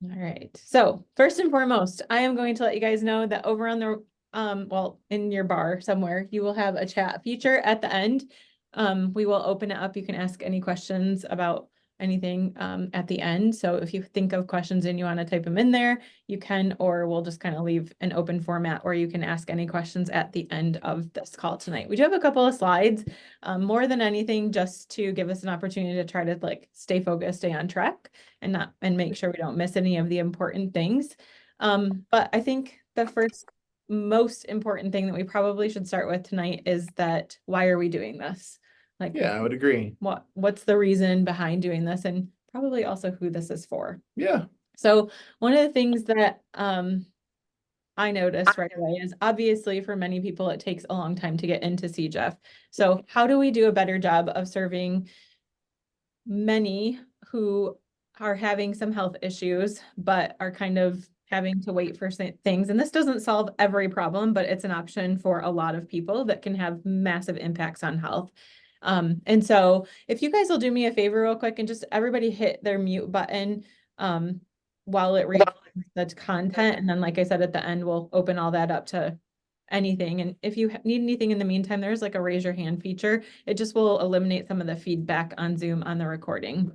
All right. So first and foremost, I am going to let you guys know that over on the, well, in your bar somewhere, you will have a chat feature at the end. We will open it up. You can ask any questions about anything at the end. So if you think of questions and you want to type them in there, you can, or we'll just kind of leave an open format where you can ask any questions at the end of this call tonight. We do have a couple of slides, more than anything, just to give us an opportunity to try to like stay focused, stay on track and make sure we don't miss any of the important things. But I think the first most important thing that we probably should start with tonight is that why are we doing this? Like, Yeah, I would agree. What's the reason behind doing this, and probably also who this is for. Yeah. So one of the things that I noticed right away is obviously for many people it takes a long time to get into CJEF. So how do we do a better job of serving many who are having some health issues, but are kind of having to wait for things? And this doesn't solve every problem, but it's an option for a lot of people that can have massive impacts on health. And so if you guys will do me a favor real quick and just everybody hit their mute button while it reads the content. And then, like I said, at the end, we'll open all that up to anything. And if you need anything in the meantime, there's like a raise your hand feature. It just will eliminate some of the feedback on Zoom on the recording.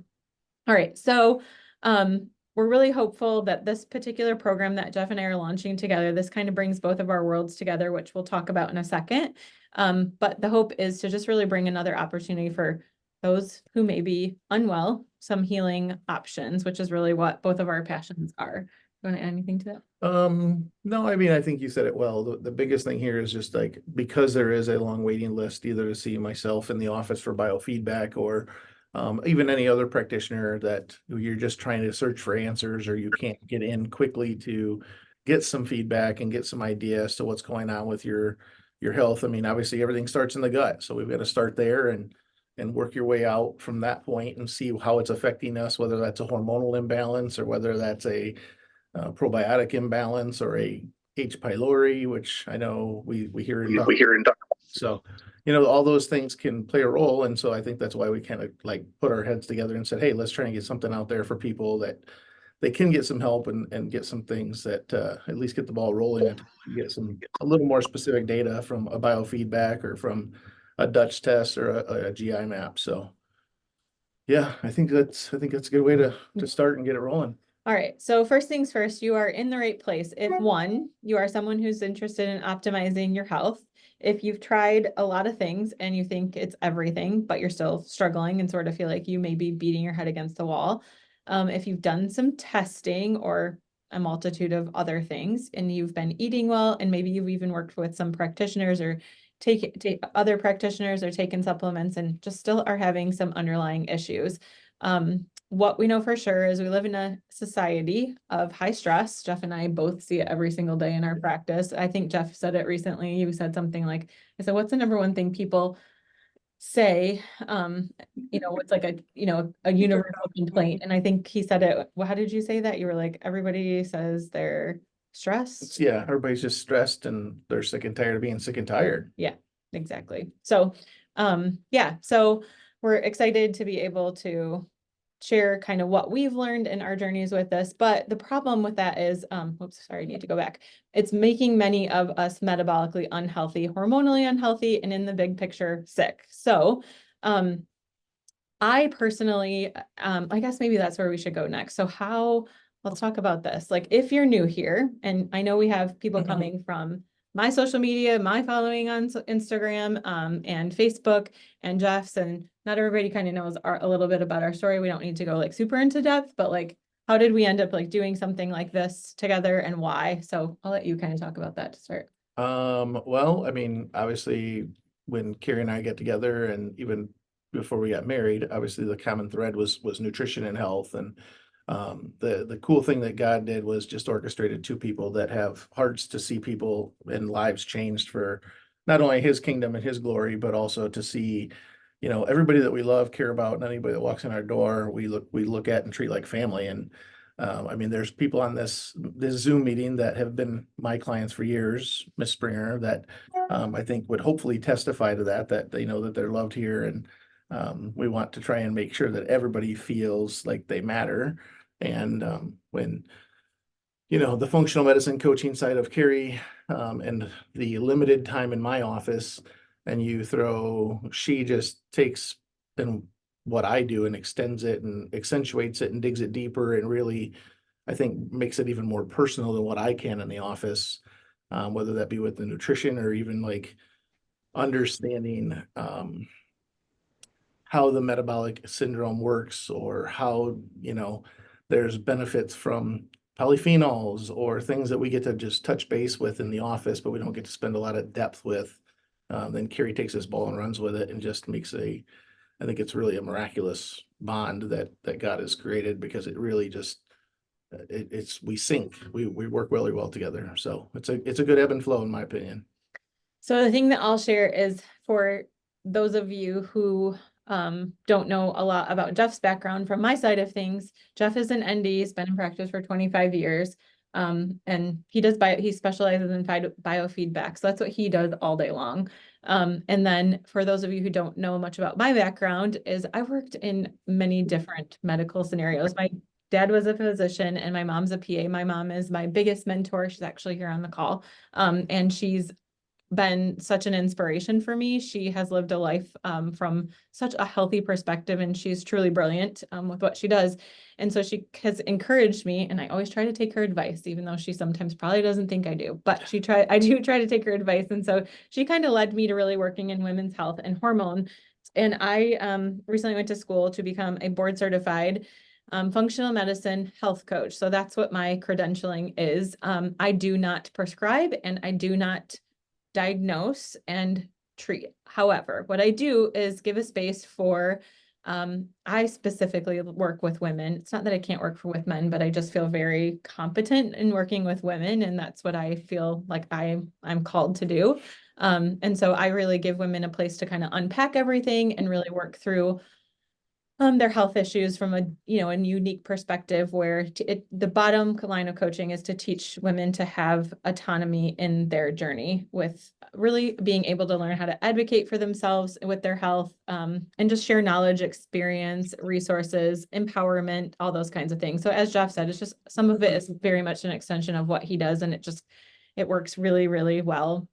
All right, so we're really hopeful that this particular program that Jeff and I are launching together, this kind of brings both of our worlds together, which we'll talk about in a second. But the hope is to just really bring another opportunity for those who may be unwell, some healing options, which is really what both of our passions are. You want to add anything to that? No, I mean, I think you said it well. The biggest thing here is just like, because there is a long waiting list, either to see myself in the office for biofeedback or even any other practitioner that you're just trying to search for answers or you can't get in quickly to get some feedback and get some ideas to what's going on with your health. I mean, obviously everything starts in the gut, so we've got to start there and work your way out from that point and see how it's affecting us, whether that's a hormonal imbalance or whether that's a probiotic imbalance or a H. pylori, which I know we hear in so, all those things can play a role. And so I think that's why we kind of like put our heads together and said, hey, let's try and get something out there for people that they can get some help and get some things that at least get the ball rolling and get a little more specific data from a biofeedback or from a Dutch test or a GI map. So yeah, I think that's a good way to start and get it rolling. All right. So first things first, you are in the right place. If one, you are someone who's interested in optimizing your health. If you've tried a lot of things and you think it's everything, but you're still struggling and sort of feel like you may be beating your head against the wall. If you've done some testing or a multitude of other things and you've been eating well, and maybe you've even worked with some practitioners or take other practitioners or taken supplements and just still are having some underlying issues. What we know for sure is we live in a society of high stress. Jeff and I both see it every single day in our practice. I think Jeff said it recently. You said something like, I said, what's the number one thing people say? What's like a universal complaint. And I think he said it. Well, how did you say that? You were like, everybody says they're stressed. Yeah, everybody's just stressed and they're sick and tired of being sick and tired. Yeah, exactly. So, yeah, so we're excited to be able to share kind of what we've learned in our journeys with this. But the problem with that is, oops, sorry, I need to go back. It's making many of us metabolically unhealthy, hormonally unhealthy, and in the big picture, sick. So, I personally, I guess maybe that's where we should go next. So let's talk about this. Like if you're new here, and I know we have people coming from my social media, my following on Instagram, and Facebook and Jeff's, and not everybody kind of knows a little bit about our story. We don't need to go like super into depth, but like, how did we end up like doing something like this together and why? So I'll let you kind of talk about that to start. Well, I mean, obviously when Carrie and I get together and even before we got married, obviously the common thread was nutrition and health. And the cool thing that God did was just orchestrated two people that have hearts to see people and lives changed for not only his kingdom and his glory, but also to see, everybody that we love, care about, and anybody that walks in our door, we look at and treat like family. And I mean, there's people on this Zoom meeting that have been my clients for years, Miss Springer, that I think would hopefully testify to that they know that they're loved here. And we want to try and make sure that everybody feels like they matter. And when, the functional medicine coaching side of Carrie, and the limited time in my office, and she just takes and what I do and extends it and accentuates it and digs it deeper and really, I think, makes it even more personal than what I can in the office, whether that be with the nutrition or even like understanding how the metabolic syndrome works, or how, there's benefits from polyphenols or things that we get to just touch base with in the office, but we don't get to spend a lot of depth with. Then Carrie takes this ball and runs with it and just makes I think it's really a miraculous bond that God has created, because it really just, we sync, we work really well together. So it's a good ebb and flow, in my opinion. So the thing that I'll share is, for those of you who don't know a lot about Jeff's background, from my side of things, Jeff is an ND, he's been in practice for 25 years. And he specializes in biofeedback. So that's what he does all day long. And then for those of you who don't know much about my background, is I worked in many different medical scenarios. My dad was a physician and my mom's a PA. My mom is my biggest mentor. She's actually here on the call. And she's been such an inspiration for me. She has lived a life from such a healthy perspective, and she's truly brilliant with what she does. And so she has encouraged me, and I always try to take her advice, even though she sometimes probably doesn't think I do, but I do try to take her advice. And so she kind of led me to really working in women's health and hormone. And I recently went to school to become a board certified functional medicine health coach. So that's what my credentialing is. I do not prescribe and I do not diagnose and treat. However, what I do is give a space for, I specifically work with women. It's not that I can't work with men, but I just feel very competent in working with women. And that's what I feel like I'm called to do. And so I really give women a place to kind of unpack everything and really work through their health issues from a unique perspective, where the bottom line of coaching is to teach women to have autonomy in their journey, with really being able to learn how to advocate for themselves with their health, and just share knowledge, experience, resources, empowerment, all those kinds of things. So as Jeff said, it's just, some of it is very much an extension of what he does, and it works really, really well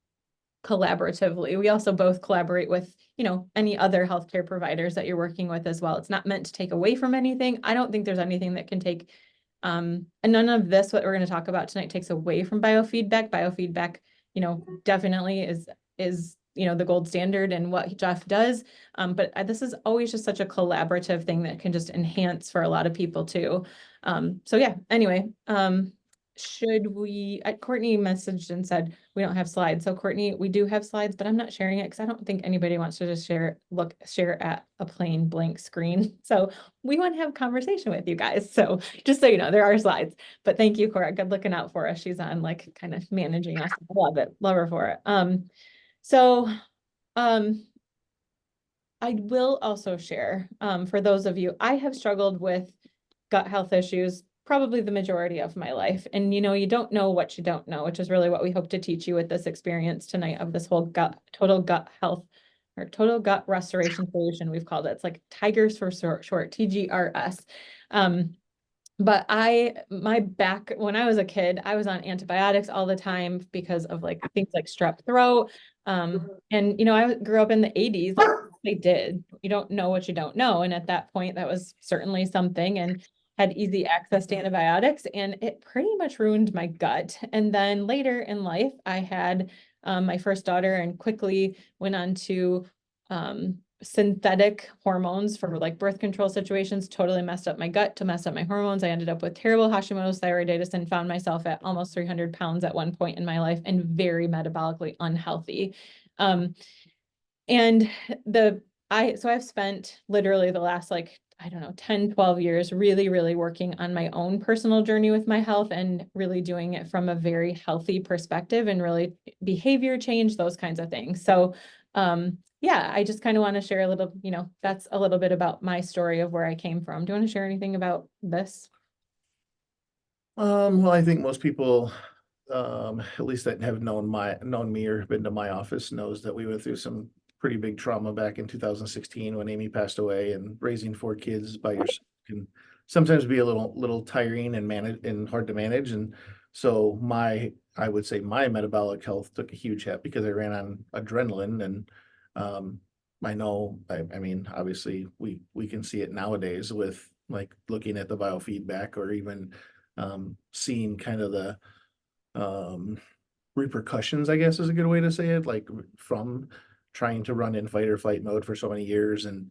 collaboratively. We also both collaborate with, any other healthcare providers that you're working with as well. It's not meant to take away from anything. I don't think there's anything that can take, and none of this, what we're going to talk about tonight, takes away from biofeedback. Biofeedback, definitely is, the gold standard and what Jeff does. But this is always just such a collaborative thing that can just enhance for a lot of people too. So yeah, anyway, Courtney messaged and said we don't have slides. So Courtney, we do have slides, but I'm not sharing it because I don't think anybody wants to just share at a plain blank screen. So we want to have a conversation with you guys. So just so you know, there are slides, but thank you, Cora. Good looking out for us. She's on kind of managing us. Love it. Love her for it. So I will also share, for those of you, I have struggled with gut health issues probably the majority of my life. And you don't know what you don't know, which is really what we hope to teach you with this experience tonight of this whole total gut health, or total gut restoration solution, we've called it. It's like Tigers for short, TGRS. But my back, when I was a kid, I was on antibiotics all the time because of things like strep throat. And I grew up in the 80s. They did. You don't know what you don't know. And at that point, that was certainly something, and had easy access to antibiotics, and it pretty much ruined my gut. And then later in life, I had my first daughter and quickly went on to synthetic hormones for birth control situations, totally messed up my gut to mess up my hormones. I ended up with terrible Hashimoto's thyroiditis and found myself at almost 300 pounds at one point in my life and very metabolically unhealthy. And so I've spent literally the last 10, 12 years really, really working on my own personal journey with my health, and really doing it from a very healthy perspective, and really behavior change, those kinds of things. So yeah, I just kind of want to share a little, that's a little bit about my story of where I came from. Do you want to share anything about this? Well, I think most people, at least that have known me or been to my office, knows that we went through some pretty big trauma back in 2016 when Amy passed away, and raising 4 kids by yourself can sometimes be a little tiring and hard to manage. And so I would say my metabolic health took a huge hit because I ran on adrenaline. And I mean, obviously we can see it nowadays with like looking at the biofeedback, or even seeing kind of the um, repercussions, I guess is a good way to say it, like from trying to run in fight or flight mode for so many years, and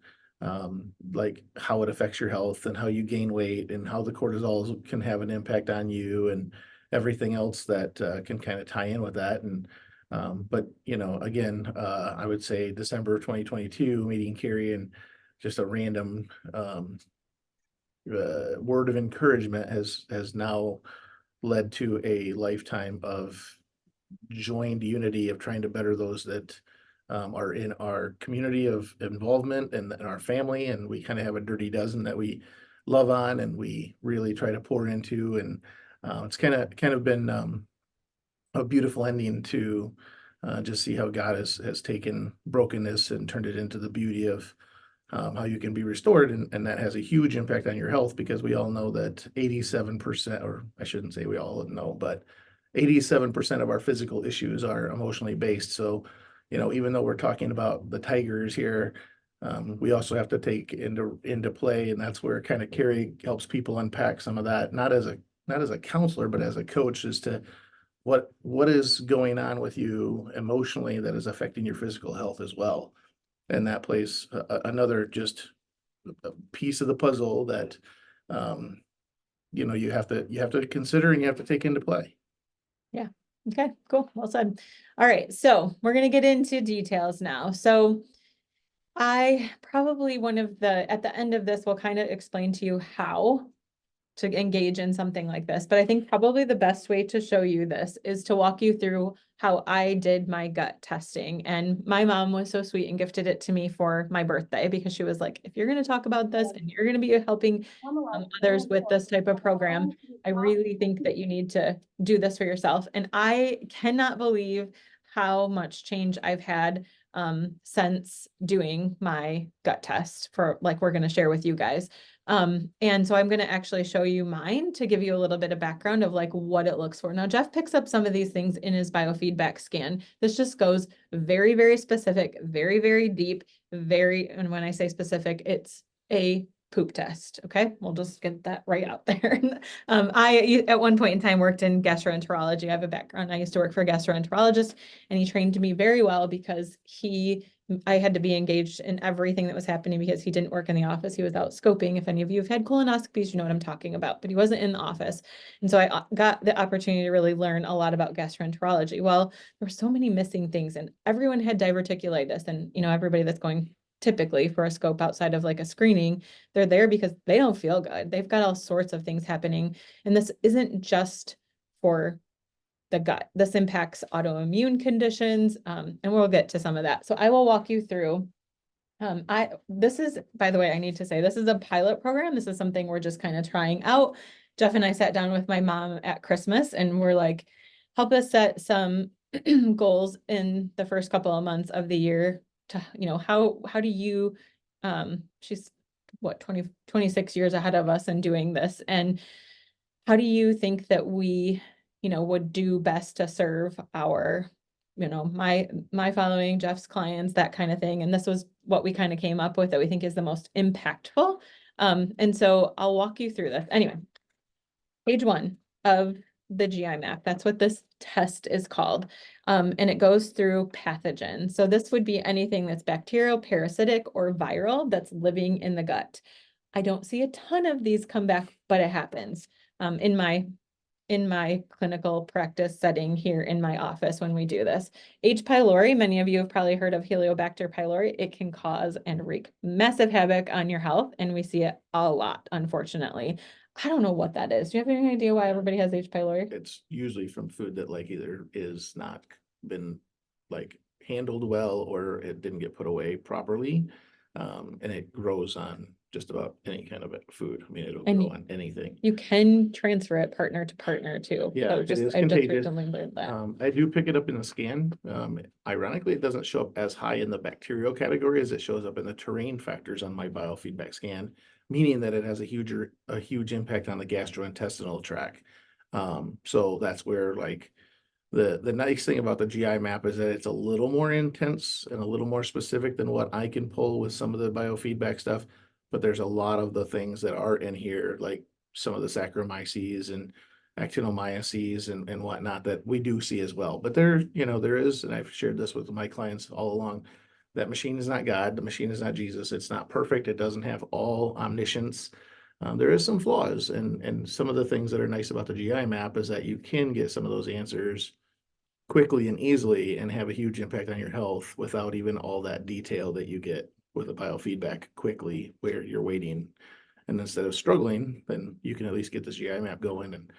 like how it affects your health and how you gain weight and how the cortisol can have an impact on you, and everything else that can kind of tie in with that. And but again, I would say December 2022 meeting Carrie, and just a random word of encouragement has now led to a lifetime of joined unity of trying to better those that are in our community of involvement and in our family. And we kind of have a dirty dozen that we love on and we really try to pour into. And it's kind of been a beautiful ending to just see how God has taken brokenness and turned it into the beauty of how you can be restored. And that has a huge impact on your health, because we all know that 87%, or I shouldn't say we all know, but 87% of our physical issues are emotionally based. So, even though we're talking about the tigers here, we also have to take into play, and that's where kind of Carrie helps people unpack some of that, not as a counselor, but as a coach, as to what is going on with you emotionally that is affecting your physical health as well. And that plays another just a piece of the puzzle that you have to consider and you have to take into play. Yeah. Okay, cool. Well said. All right. So we're going to get into details now. So at the end of this, will kind of explain to you how to engage in something like this. But I think probably the best way to show you this is to walk you through how I did my gut testing. And my mom was so sweet and gifted it to me for my birthday, because she was like, if you're going to talk about this and you're going to be helping others with this type of program, I really think that you need to do this for yourself. And I cannot believe how much change I've had since doing my gut test, for like we're going to share with you guys. And so I'm going to actually show you mine to give you a little bit of background of like what it looks for. Now, Jeff picks up some of these things in his biofeedback scan. This just goes very, very specific, very, very deep, and when I say specific, it's a poop test. Okay. We'll just get that right out there. I, at one point in time, worked in gastroenterology. I have a background. I used to work for a gastroenterologist, and he trained me very well because I had to be engaged in everything that was happening, because he didn't work in the office. He was out scoping. If any of you have had colonoscopies, you know what I'm talking about, but he wasn't in the office. And so I got the opportunity to really learn a lot about gastroenterology. Well, there were so many missing things, and everyone had diverticulitis. And, everybody that's going typically for a scope outside of like a screening, they're there because they don't feel good. They've got all sorts of things happening. And this isn't just for the gut. This impacts autoimmune conditions, and we'll get to some of that. So I will walk you through. This is, by the way, I need to say, this is a pilot program. This is something we're just kind of trying out. Jeff and I sat down with my mom at Christmas, and we're like, help us set some goals in the first couple of months of the year to, how do you, she's what, 26 years ahead of us in doing this. And how do you think that we, would do best to serve our, my following, Jeff's clients, that kind of thing. And this was what we kind of came up with that we think is the most impactful. And so I'll walk you through this. Anyway, page 1 of the GI map. That's what this test is called. And it goes through pathogens. So this would be anything that's bacterial, parasitic, or viral that's living in the gut. I don't see a ton of these come back, but it happens in my clinical practice setting here in my office when we do this. H. pylori, many of you have probably heard of Helicobacter pylori. It can cause and wreak massive havoc on your health, and we see it a lot, unfortunately. I don't know what that is. Do you have any idea why everybody has H. pylori? It's usually from food that like either is not been like handled well, or it didn't get put away properly. And it grows on just about any kind of food. I mean, it'll grow on anything. You can transfer it partner to partner too. Yeah, So it is I just contagious. recently learned that. I do pick it up in the scan. Ironically, it doesn't show up as high in the bacterial category as it shows up in the terrain factors on my biofeedback scan, meaning that it has a huge impact on the gastrointestinal tract. So that's where like the nice thing about the GI map is that it's a little more intense and a little more specific than what I can pull with some of the biofeedback stuff. But there's a lot of the things that are in here, like some of the Saccharomyces and actinomyces and whatnot that we do see as well. But there, there is, and I've shared this with my clients all along, that machine is not God. The machine is not Jesus. It's not perfect. It doesn't have all omniscience. There is some flaws, and some of the things that are nice about the GI map is that you can get some of those answers quickly and easily and have a huge impact on your health without even all that detail that you get with a biofeedback quickly where you're waiting. And instead of struggling, then you can at least get this GI map going, and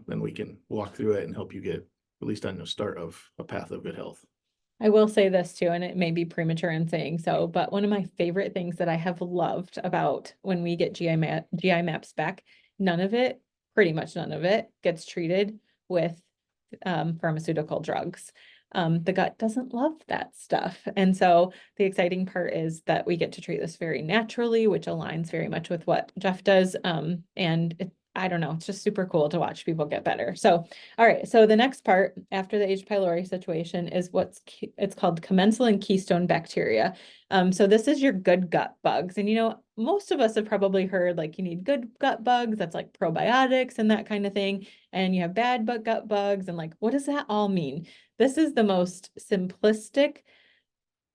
then we can walk through it and help you get at least on the start of a path of good health. I will say this too, and it may be premature in saying so, but one of my favorite things that I have loved about when we get GI maps back, pretty much none of it gets treated with pharmaceutical drugs. The gut doesn't love that stuff. And so the exciting part is that we get to treat this very naturally, which aligns very much with what Jeff does. I don't know, it's just super cool to watch people get better. So, all right. So the next part after the H. pylori situation is it's called commensal and keystone bacteria. So this is your good gut bugs. And most of us have probably heard like you need good gut bugs. That's like probiotics and that kind of thing. And you have bad gut bugs. And like, what does that all mean? This is the most simplistic,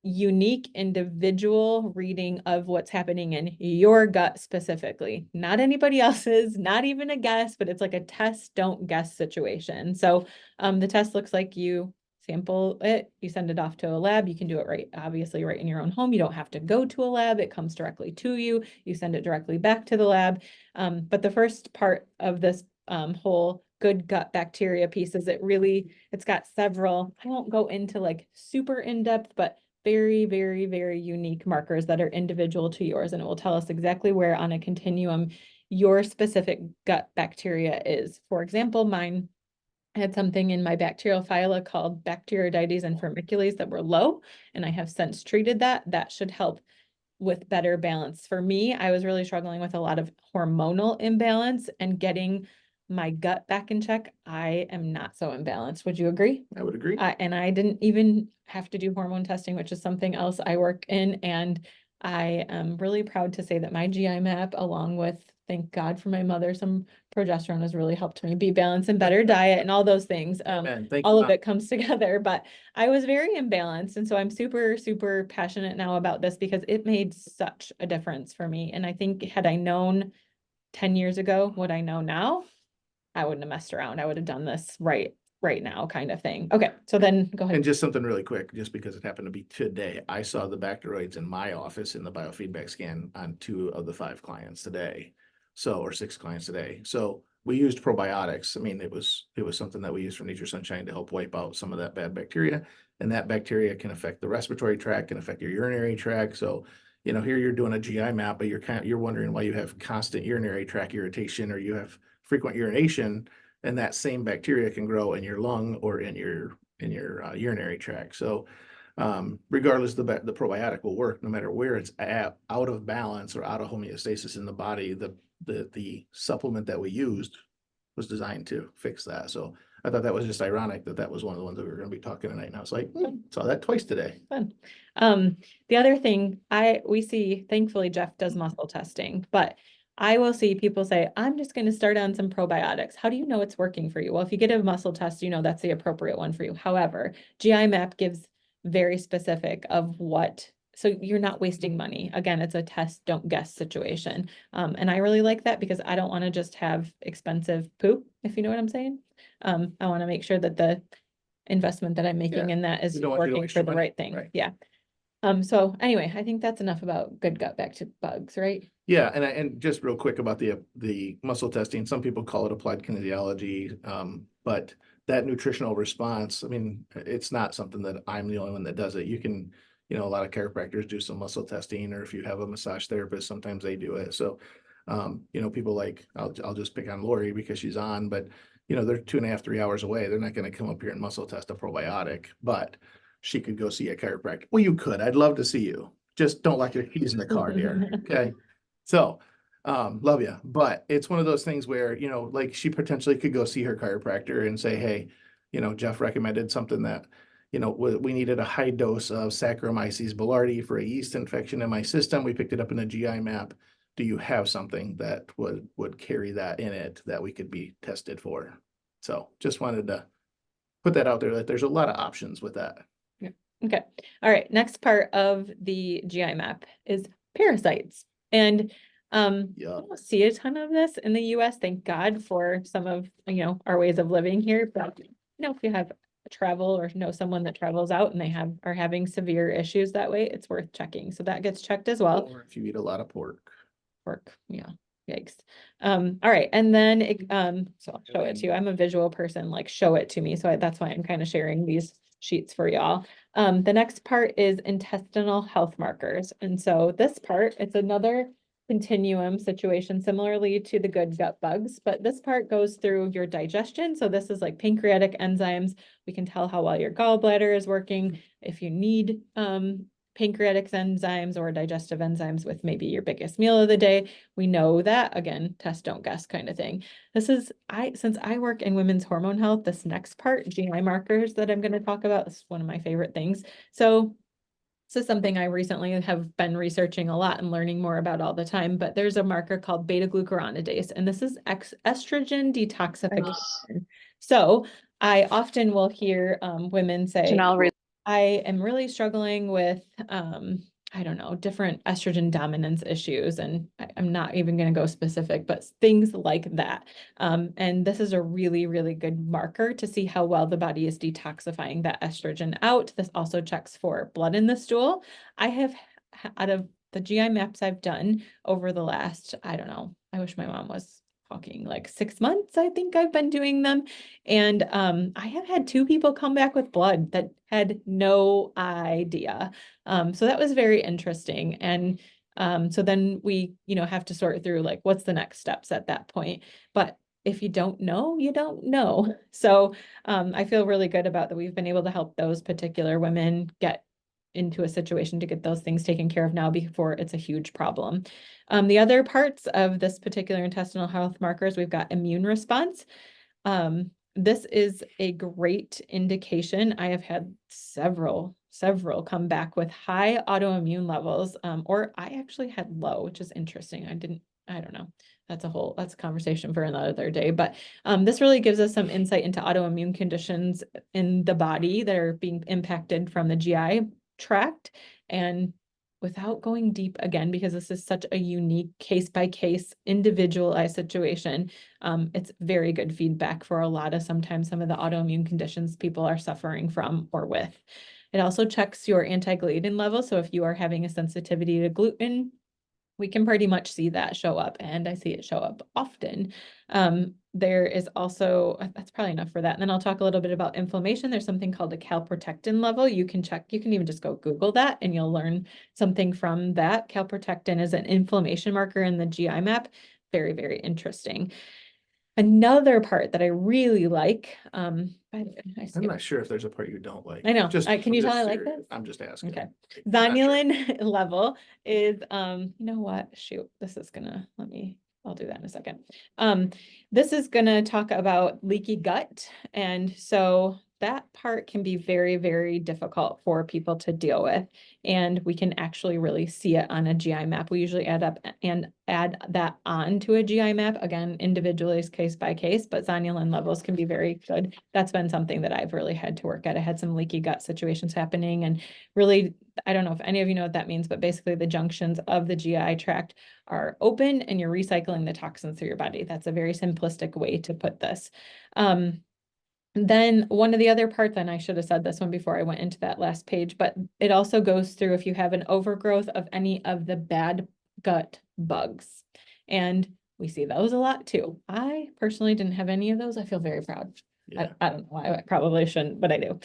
unique individual reading of what's happening in your gut specifically, not anybody else's, not even a guess, but it's like a test, don't guess situation. So the test looks like you sample it, you send it off to a lab. You can do it obviously right in your own home. You don't have to go to a lab. It comes directly to you. You send it directly back to the lab. But the first part of this whole good gut bacteria piece is it's got several, I won't go into like super in depth, but very, very, very unique markers that are individual to yours. And it will tell us exactly where on a continuum your specific gut bacteria is. For example, mine had something in my bacterial phyla called Bacteroidetes and Firmicutes that were low, and I have since treated that. That should help with better balance. For me, I was really struggling with a lot of hormonal imbalance and getting my gut back in check. I am not so imbalanced. Would you agree? I would agree. And I didn't even have to do hormone testing, which is something else I work in. And I am really proud to say that my GI map, along with, thank God for my mother, some progesterone has really helped me be balanced and better diet and all those things. All of it comes together, but I was very imbalanced. And so I'm super, super passionate now about this because it made such a difference for me. And I think had I known 10 years ago what I know now, I wouldn't have messed around. I would have done this right now kind of thing. Okay, so then go ahead. And just something really quick, just because it happened to be today, I saw the bacteroids in my office in the biofeedback scan on 2 of the 5 clients today. Or 6 clients today. So we used probiotics. I mean, it was something that we used from Nature Sunshine to help wipe out some of that bad bacteria. And that bacteria can affect the respiratory tract, can affect your urinary tract. So, here you're doing a GI map, but you're wondering why you have constant urinary tract irritation or you have frequent urination, and that same bacteria can grow in your lung or in your urinary tract. So regardless, the probiotic will work no matter where it's at, out of balance or out of homeostasis in the body. The supplement that we used was designed to fix that. So I thought that was just ironic that was one of the ones that we were going to be talking tonight. And I was like, saw that twice today. Fun. The other thing we see, thankfully, Jeff does muscle testing, but I will see people say, I'm just going to start on some probiotics. How do you know it's working for you? Well, if you get a muscle test, that's the appropriate one for you. However, GI map gives very specific of what, so you're not wasting money. Again, it's a test, don't guess situation. And I really like that because I don't want to just have expensive poop, if you know what I'm saying. I want to make sure that the investment that I'm making in that is working for the right thing. Right. Yeah. So anyway, I think that's enough about good gut bugs, right? Yeah, and just real quick about the muscle testing. Some people call it applied kinesiology, but that nutritional response, I mean, it's not something that I'm the only one that does it. You can, a lot of chiropractors do some muscle testing, or if you have a massage therapist, sometimes they do it. So, people like, I'll just pick on Lori because she's on, but they're 2.5, 3 hours away. They're not going to come up here and muscle test a probiotic, but she could go see a chiropractor. Well, you could. I'd love to see you. Just don't lock your keys in the car, dear. Okay. So Love you. But it's one of those things where, you know, like she potentially could go see her chiropractor and say, hey, you know, Jeff recommended something that, you know, we needed a high dose of Saccharomyces boulardii for a yeast infection in my system. We picked it up in a GI map. Do you have something that would carry that in it that we could be tested for? So just wanted to put that out there that there's a lot of options with that. Yeah. Okay. All right. Next part of the GI map is parasites. And Yeah. I don't see a ton of this in the US. Thank God for some of, you know, our ways of living here. But you know, if you have travel or know someone that travels out and they are having severe issues that way, it's worth checking. So that gets checked as well. Or if you eat a lot of pork. Pork, yeah. Yikes. All right. And then so I'll show it to you. I'm a visual person, like show it to me. So that's why I'm kind of sharing these sheets for y'all. The next part is intestinal health markers. And so this part, it's another continuum situation similarly to the good gut bugs, but this part goes through your digestion. So this is like pancreatic enzymes. We can tell how well your gallbladder is working. If you need pancreatic enzymes or digestive enzymes with maybe your biggest meal of the day. We know that, again, test, don't guess kind of thing. Since I work in women's hormone health, this next part, GI markers that I'm going to talk about, is one of my favorite things. So this is something I recently have been researching a lot and learning more about all the time, but there's a marker called beta glucuronidase, and this is estrogen detoxification. So I often will hear women say, I am really struggling with, I don't know, different estrogen dominance issues. And I'm not even going to go specific, but things like that. And this is a really, really good marker to see how well the body is detoxifying that estrogen out. This also checks for blood in the stool. I have, out of the GI maps I've done over the last, I don't know, I wish my mom was talking, like 6 months, I think I've been doing them. And I have had 2 people come back with blood that had no idea. So that was very interesting. And so then we, you know, have to sort through like, what's the next steps at that point? But if you don't know, you don't know. So I feel really good about that we've been able to help those particular women get into a situation to get those things taken care of now before it's a huge problem. The other parts of this particular intestinal health markers, we've got immune response. This is a great indication. I have had several come back with high autoimmune levels, or I actually had low, which is interesting. I don't know. That's a conversation for another day, but this really gives us some insight into autoimmune conditions in the body that are being impacted from the GI tract. And without going deep again, because this is such a unique case by case individualized situation, it's very good feedback for sometimes some of the autoimmune conditions people are suffering from or with. It also checks your anti-gliadin level. So if you are having a sensitivity to gluten, we can pretty much see that show up, and I see it show up often. There is also, that's probably enough for that. And then I'll talk a little bit about inflammation. There's something called a calprotectin level. You can check, you can even just go Google that and you'll learn something from that. Calprotectin is an inflammation marker in the GI map. Very, very interesting. Another part that I really like, I'm not sure if there's a part you don't like. I know. Can you tell I like this? I'm just asking. Okay. Zonulin level is, you know what? Shoot, I'll do that in a second. This is gonna talk about leaky gut. And so that part can be very, very difficult for people to deal with. And we can actually really see it on a GI map. We usually add that on to a GI map, again, individually, case by case, but zonulin levels can be very good. That's been something that I've really had to work at. I had some leaky gut situations happening, and really, I don't know if any of you know what that means, but basically the junctions of the GI tract are open and you're recycling the toxins through your body. That's a very simplistic way to put this. Then one of the other parts, and I should have said this one before I went into that last page, but it also goes through if you have an overgrowth of any of the bad gut bugs. And we see those a lot too. I personally didn't have any of those. I feel very proud. Yeah. I don't know why, I probably shouldn't, but I do.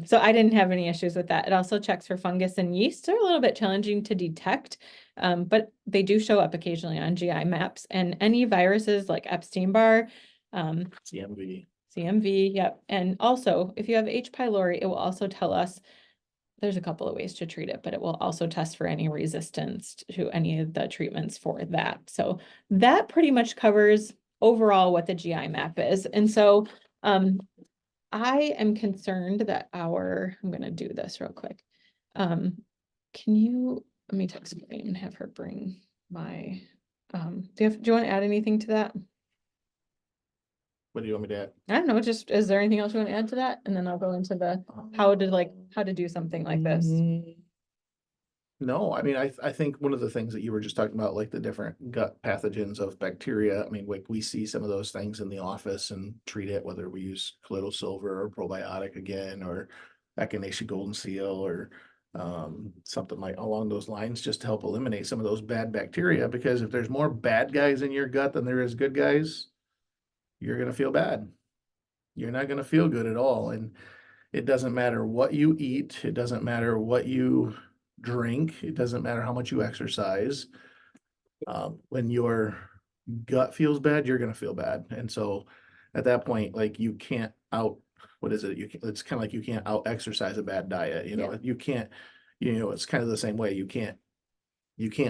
So I didn't have any issues with that. It also checks for fungus and yeast. They're a little bit challenging to detect, but they do show up occasionally on GI maps. And any viruses like Epstein-Barr, CMV. CMV, yep. And also, if you have H. pylori, it will also tell us there's a couple of ways to treat it, but it will also test for any resistance to any of the treatments for that. So that pretty much covers overall what the GI map is. And so I am concerned that I'm going to do this real quick. Let me text Mary and have her bring my, do you want to add anything to that? What do you want me to add? I don't know, just, is there anything else you want to add to that? And then I'll go into the, how to do something like this. No, I mean, I think one of the things that you were just talking about, like the different gut pathogens of bacteria, I mean, we see some of those things in the office and treat it, whether we use colloidal silver or probiotic again, or Echinacea golden seal, or something like along those lines, just to help eliminate some of those bad bacteria. Because if there's more bad guys in your gut than there is good guys, you're gonna feel bad. You're not gonna feel good at all. And it doesn't matter what you eat, it doesn't matter what you drink, it doesn't matter how much you exercise. When your gut feels bad, you're gonna feel bad. And so at that point, like you can't what is it? It's kind of like you can't out exercise a bad diet. Yeah. You can't, it's kind of the same way. You can't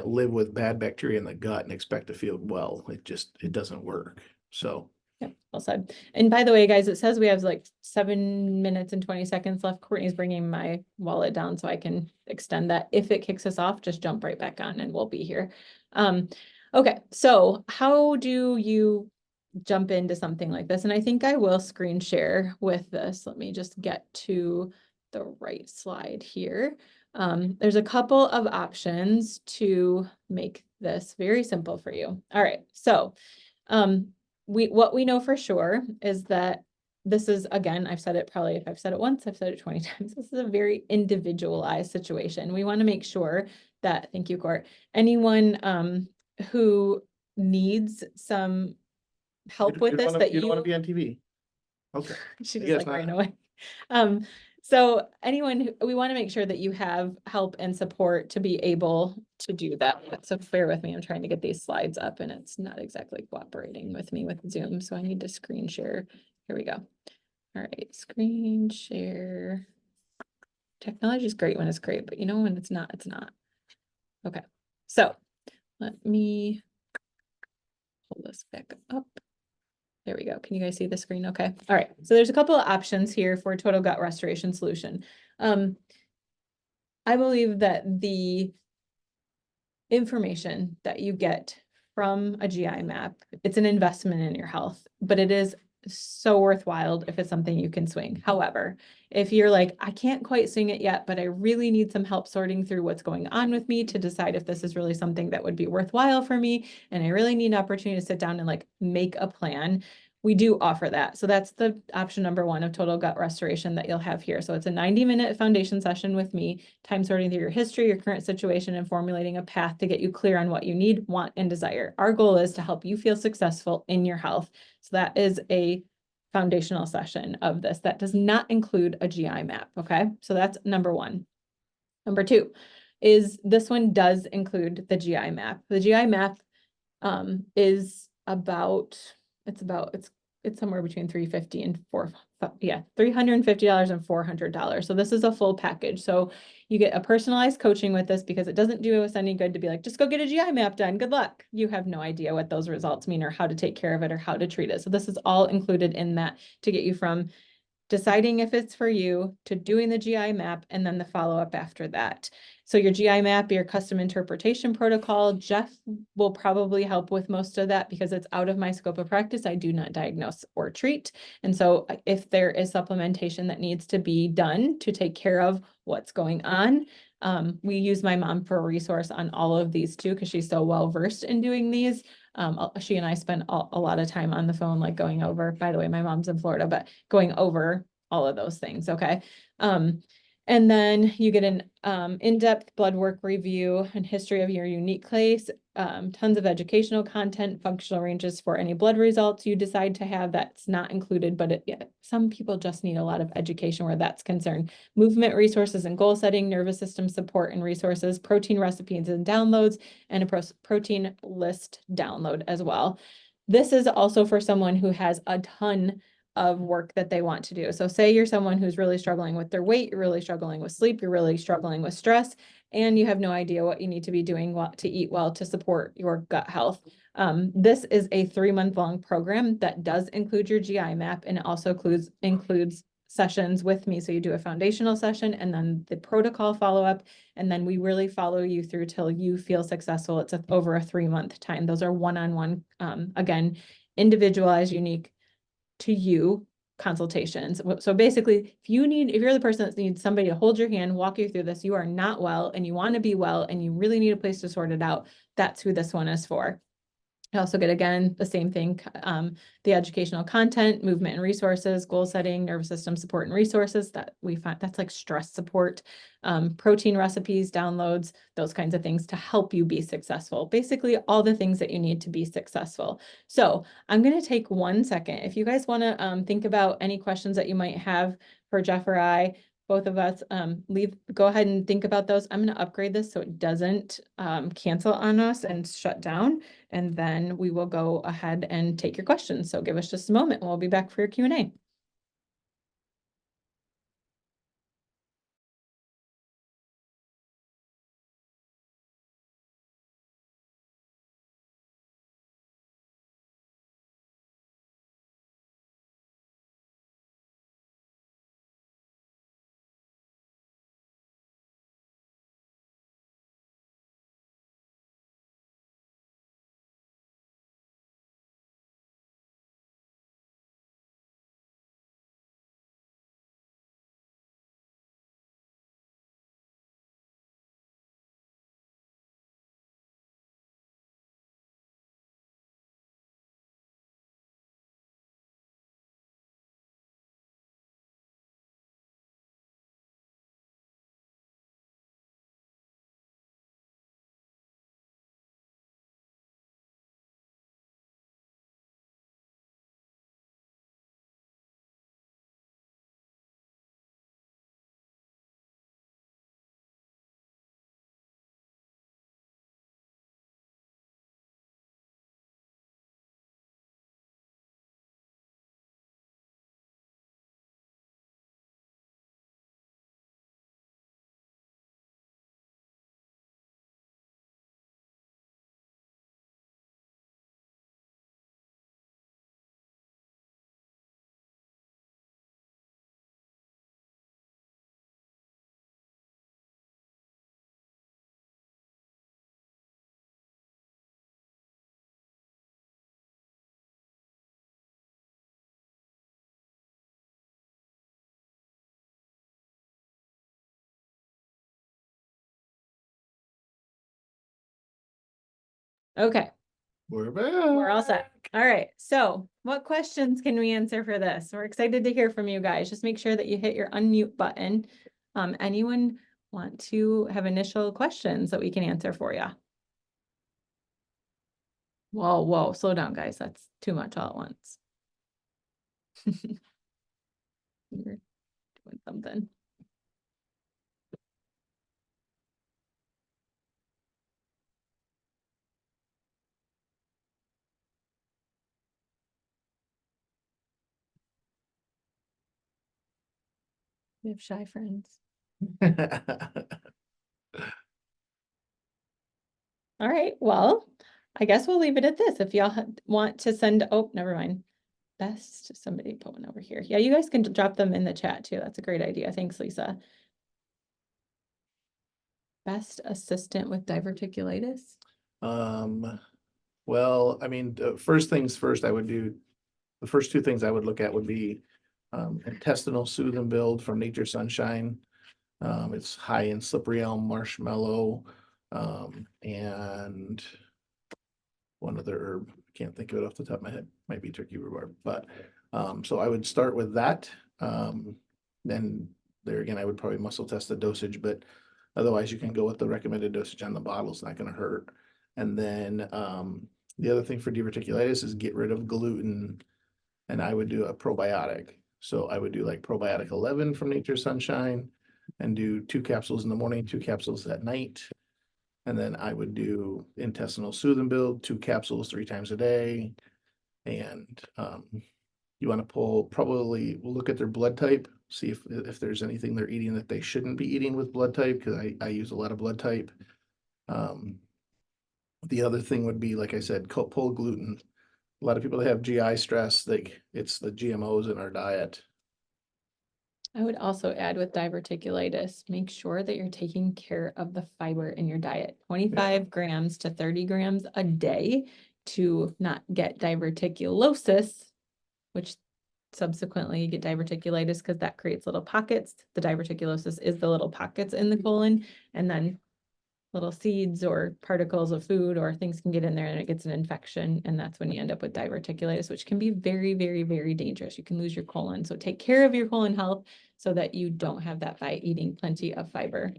live with bad bacteria in the gut and expect to feel well. It doesn't work. So. Yeah, well said. And by the way, guys, it says we have like 7 minutes and 20 seconds left. Courtney's bringing my wallet down so I can extend that. If it kicks us off, just jump right back on and we'll be here. Okay, so how do you jump into something like this? And I think I will screen share with this. Let me just get to the right slide here. There's a couple of options to make this very simple for you. All right, so what we know for sure is that this is, again, I've said it probably, if I've said it once, I've said it 20 times. This is a very individualized situation. We want to make sure that, thank you, Court, anyone who needs some help with this, that you don't want to be on TV. Okay. she just like ran away. So we want to make sure that you have help and support to be able to do that. So bear with me. I'm trying to get these slides up and it's not exactly cooperating with me with Zoom. So I need to screen share. Here we go. All right, screen share. Technology is great when it's great, but when it's not, it's not. Okay, so let me pull this back up. There we go. Can you guys see the screen? Okay. All right. So there's a couple of options here for total gut restoration solution. I believe that the information that you get from a GI map, it's an investment in your health, but it is so worthwhile if it's something you can swing. However, if you're like, I can't quite swing it yet, but I really need some help sorting through what's going on with me to decide if this is really something that would be worthwhile for me, and I really need an opportunity to sit down and like make a plan, we do offer that. So that's the option number one of total gut restoration that you'll have here. So it's a 90-minute foundation session with me, time sorting through your history, your current situation, and formulating a path to get you clear on what you need, want, and desire. Our goal is to help you feel successful in your health. So that is a foundational session of this. That does not include a GI map, okay? So that's number one. Number two is this one does include the GI map. The GI map is it's somewhere between $350 and $350 and $400. So this is a full package. So you get a personalized coaching with this because it doesn't do us any good to be like, just go get a GI map done. Good luck. You have no idea what those results mean or how to take care of it or how to treat it. So this is all included in that to get you from deciding if it's for you to doing the GI map and then the follow-up after that. So your GI map, your custom interpretation protocol, Jeff will probably help with most of that because it's out of my scope of practice. I do not diagnose or treat. And so if there is supplementation that needs to be done to take care of what's going on, we use my mom for a resource on all of these too, because she's so well versed in doing these. She and I spend a lot of time on the phone, like going over, by the way, my mom's in Florida, but going over all of those things. Okay. And then you get an in-depth blood work review and history of your unique case, tons of educational content, functional ranges for any blood results you decide to have. That's not included, but some people just need a lot of education where that's concerned. Movement resources and goal setting, nervous system support and resources, protein recipes and downloads, and a protein list download as well. This is also for someone who has a ton of work that they want to do. So say you're someone who's really struggling with their weight, you're really struggling with sleep, you're really struggling with stress, and you have no idea what you need to be doing to eat well to support your gut health. This is a 3-month long program that does include your GI map, and it also includes sessions with me. So you do a foundational session and then the protocol follow-up, and then we really follow you through till you feel successful. It's over a 3-month time. Those are one-on-one, again, individualized, unique to you consultations. So basically, if you're the person that needs somebody to hold your hand, walk you through this, you are not well and you want to be well and you really need a place to sort it out, that's who this one is for. I also get, again, the same thing, the educational content, movement and resources, goal setting, nervous system support and resources that we find that's like stress support, protein recipes, downloads, those kinds of things to help you be successful. Basically, all the things that you need to be successful. So I'm going to take 1 second. If you guys want to think about any questions that you might have for Jeff or I, both of us, go ahead and think about those. I'm going to upgrade this so it doesn't cancel on us and shut down. And then we will go ahead and take your questions. So give us just a moment and we'll be back for your Q&A. Okay, We're we're all set. back. All right, so what questions can we answer for this? We're excited to hear from you guys. Just make sure that you hit your unmute button. Anyone want to have initial questions that we can answer for you? Whoa, slow down, guys. That's too much all at once. You're doing something. We have shy friends. All right, well, I guess we'll leave it at this. If y'all want to send, oh, never mind. Best, somebody put one over here. Yeah, you guys can drop them in the chat too. That's a great idea. Thanks, Lisa. Best assistant with diverticulitis? Well, I mean, first things first, the first 2 things I would look at would be intestinal soothe and build from Nature Sunshine. It's high in slippery elm, marshmallow, and one other herb. Can't think of it off the top of my head. Might be turkey rhubarb, but so I would start with that. Then there again, I would probably muscle test the dosage, but otherwise you can go with the recommended dosage on the bottle. It's not going to hurt. And then the other thing for diverticulitis is get rid of gluten, and I would do a probiotic. So I would do like probiotic 11 from Nature Sunshine and do 2 capsules in the morning, 2 capsules at night. And then I would do intestinal soothe and build, 2 capsules 3 times a day. And You want to probably look at their blood type, see if there's anything they're eating that they shouldn't be eating with blood type, because I use a lot of blood type. The other thing would be, like I said, pull gluten. A lot of people that have GI stress, it's the GMOs in our diet. I would also add with diverticulitis, make sure that you're taking care of the fiber in your diet. 25 grams to 30 grams a day to not get diverticulosis, which subsequently you get diverticulitis because that creates little pockets. The diverticulosis is the little pockets in the colon, and then little seeds or particles of food or things can get in there and it gets an infection. And that's when you end up with diverticulitis, which can be very, very, very dangerous. You can lose your colon. So take care of your colon health so that you don't have that by eating plenty of fiber.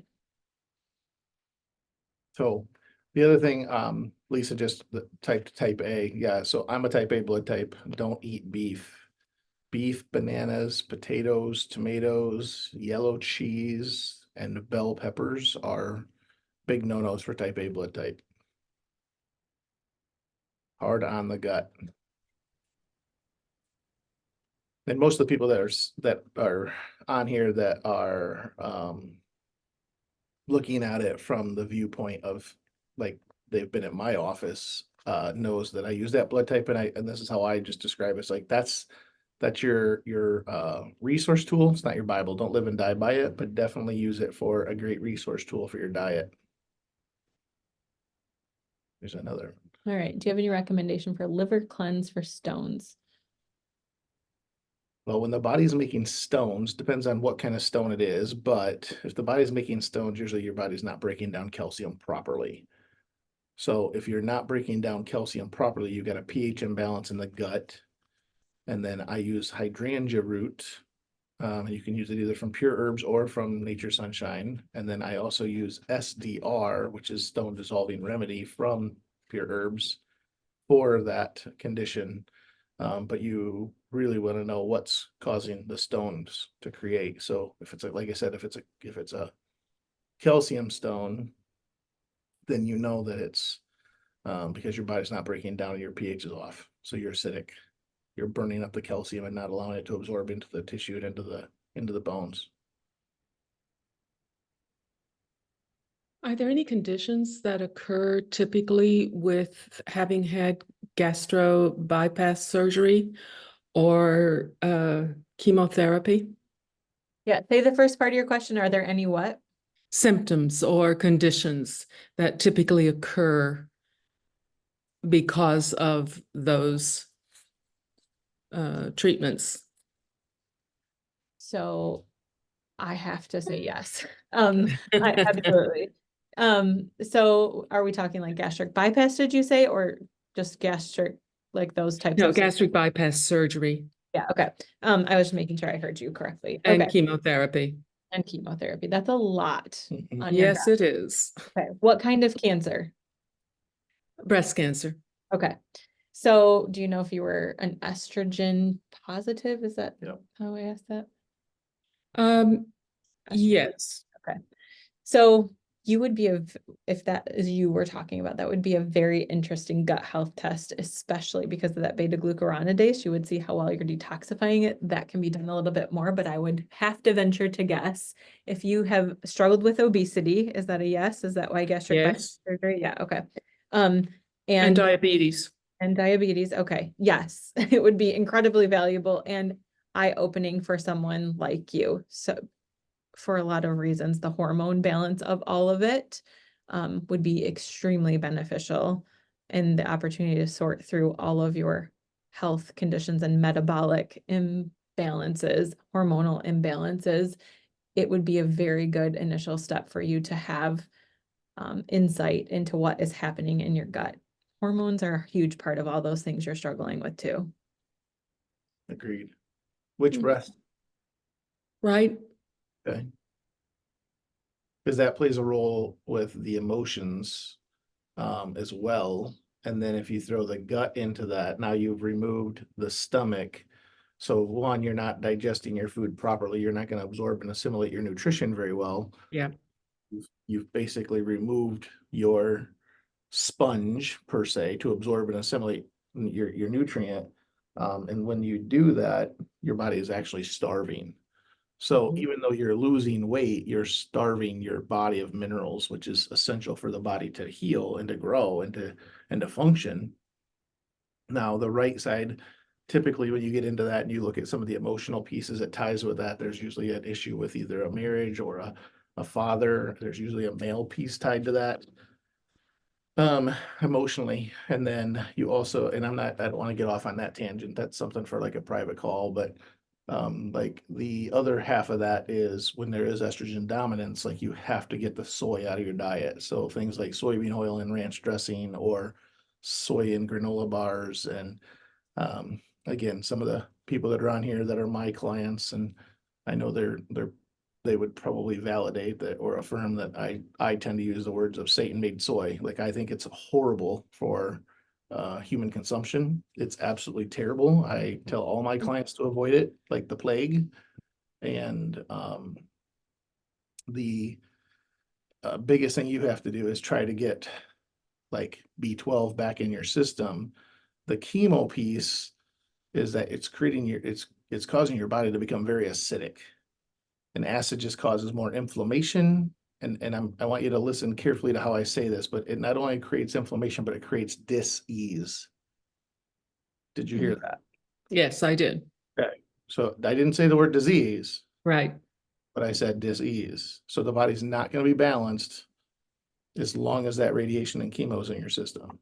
So the other thing, Lisa just type A. Yeah, so I'm a type A blood type. Don't eat beef. Beef, bananas, potatoes, tomatoes, yellow cheese, and bell peppers are big no-nos for type A blood type. Hard on the gut. And most of the people that are on here that are looking at it from the viewpoint of, like, they've been at my office, knows that I use that blood type, and this is how I just describe it. It's like that's your resource tool. It's not your Bible. Don't live and die by it, but definitely use it for a great resource tool for your diet. There's another. All right. Do you have any recommendation for liver cleanse for stones? Well, when the body's making stones, depends on what kind of stone it is, but if the body's making stones, usually your body's not breaking down calcium properly. So if you're not breaking down calcium properly, you've got a pH imbalance in the gut. And then I use hydrangea root. You can use it either from pure herbs or from Nature Sunshine. And then I also use SDR, which is stone dissolving remedy from pure herbs for that condition. But you really want to know what's causing the stones to create. So if it's like I said, if it's a calcium stone, then you know that it's because your body's not breaking down and your pH is off. So you're acidic. You're burning up the calcium and not allowing it to absorb into the tissue and into the bones. Are there any conditions that occur typically with having had gastro bypass surgery or chemotherapy? Yeah. Say the first part of your question. Are there any what? Symptoms or conditions that typically occur because of those treatments? So I have to say yes. Absolutely. So are we talking like gastric bypass, did you say, or just gastric, like those types No, of? gastric bypass surgery Yeah, okay. I was just making sure I heard you correctly. and Okay, chemotherapy. and chemotherapy. That's a lot on your Yes, gut. it is. Okay, what kind of cancer? Breast cancer. Okay. So do you know if you were an estrogen positive? Is that Yep. how I asked that? Um, Estrogen. yes. Okay. So you would be if that is you were talking about, that would be a very interesting gut health test, especially because of that beta glucuronidase. You would see how well you're detoxifying it. That can be done a little bit more, but I would have to venture to guess if you have struggled with obesity. Is that a yes? Is that why gastric bypass Yes. surgery? Yeah. Okay. And And diabetes. diabetes. Okay. Yes, it would be incredibly valuable and eye-opening for someone like you. So for a lot of reasons, the hormone balance of all of it would be extremely beneficial, and the opportunity to sort through all of your health conditions and metabolic imbalances, hormonal imbalances. It would be a very good initial step for you to have insight into what is happening in your gut. Hormones are a huge part of all those things you're struggling with too. Agreed. Which Mm. breast? Right? Okay. Because that plays a role with the emotions as well. And then if you throw the gut into that, now you've removed the stomach. So one, you're not digesting your food properly. You're not going to absorb and assimilate your nutrition very well. Yeah. You've basically removed your sponge per se to absorb and assimilate your nutrient. And when you do that, your body is actually starving. So Mhm. even though you're losing weight, you're starving your body of minerals, which is essential for the body to heal and to grow and to function. Now, the right side, typically when you get into that and you look at some of the emotional pieces that ties with that, there's usually an issue with either a marriage or a father. There's usually a male piece tied to that emotionally. And then you also, and I don't want to get off on that tangent. That's something for like a private call, but like the other half of that is when there is estrogen dominance, like you have to get the soy out of your diet. So things like soybean oil and ranch dressing or soy and granola bars. And again, some of the people that are on here that are my clients, and I know they would probably validate that or affirm that I tend to use the words of Satan made soy. Like I think it's horrible for human consumption. It's absolutely terrible. I tell all my clients to avoid it like the plague. And the biggest thing you have to do is try to get like B12 back in your system. The chemo piece is that it's causing your body to become very acidic. And acid just causes more inflammation. And I want you to listen carefully to how I say this, but it not only creates inflammation, but it creates dis-ease. Did you hear that? Yes, I did. Okay. So I didn't say the word disease, Right. but I said dis-ease. So the body's not going to be balanced as long as that radiation and chemo is in your system.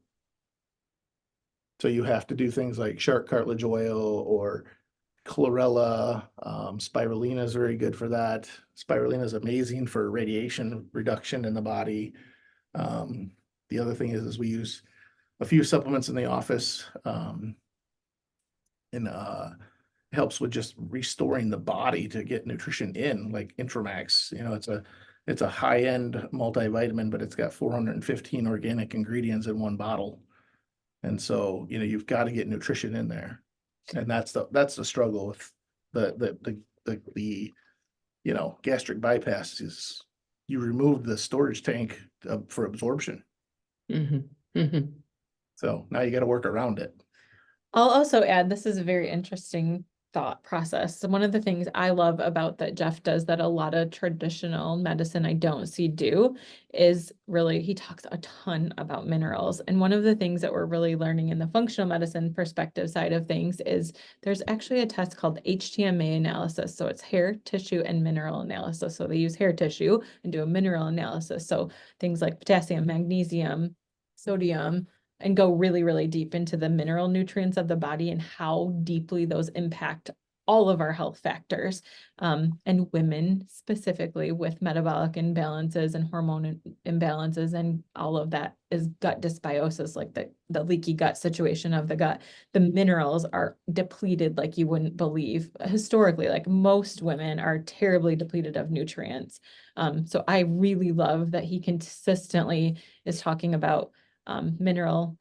So you have to do things like shark cartilage oil or chlorella. Spirulina is very good for that. Spirulina is amazing for radiation reduction in the body. The other thing is we use a few supplements in the office, and helps with just restoring the body to get nutrition in, like Intramax. You know, it's a high-end multivitamin, but it's got 415 organic ingredients in one bottle. And so, you know, you've got to get nutrition in there. And that's the struggle with the you know, gastric bypass is you remove the storage tank for absorption. Mhm. Mhm. So now you got to work around it. I'll also add, this is a very interesting thought process. So one of the things I love about that Jeff does that a lot of traditional medicine I don't see do is really, he talks a ton about minerals. And one of the things that we're really learning in the functional medicine perspective side of things is there's actually a test called HTMA analysis. So it's hair, tissue, and mineral analysis. So they use hair tissue and do a mineral analysis. So things like potassium, magnesium, sodium, and go really, really deep into the mineral nutrients of the body and how deeply those impact all of our health factors. And women specifically with metabolic imbalances and hormone imbalances and all of that is gut dysbiosis, like the leaky gut situation of the gut. The minerals are depleted like you wouldn't believe. Historically, like most women are terribly depleted of nutrients. So I really love that he consistently is talking about mineral,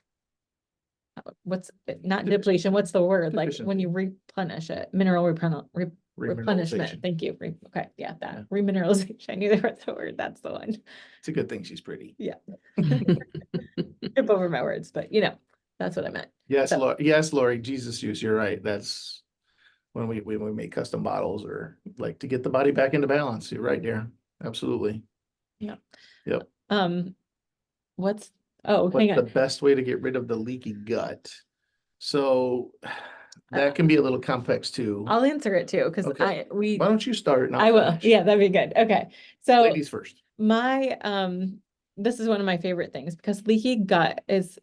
what's not depletion, what's the word? Like when you replenish it, mineral replenishment. Remineralization. Thank you. Okay, yeah, Yeah. that remineralization. I knew there was a word. That's the one. It's a good thing she's pretty. Yeah. Trip over my words, but you know, that's what I meant. Yes, So- yes, Lori, Jesus juice, you're right. That's when we make custom bottles or like to get the body back into balance. You're right, Darren. Absolutely. Yeah. Yep. What's What's hang the on. best way to get rid of the leaky gut? So that can be a little complex too. I'll answer it too, because Okay. Why don't you start and I'll I will. finish? Yeah, that'd be good. Okay. So Ladies first. my this is one of my favorite things because leaky gut is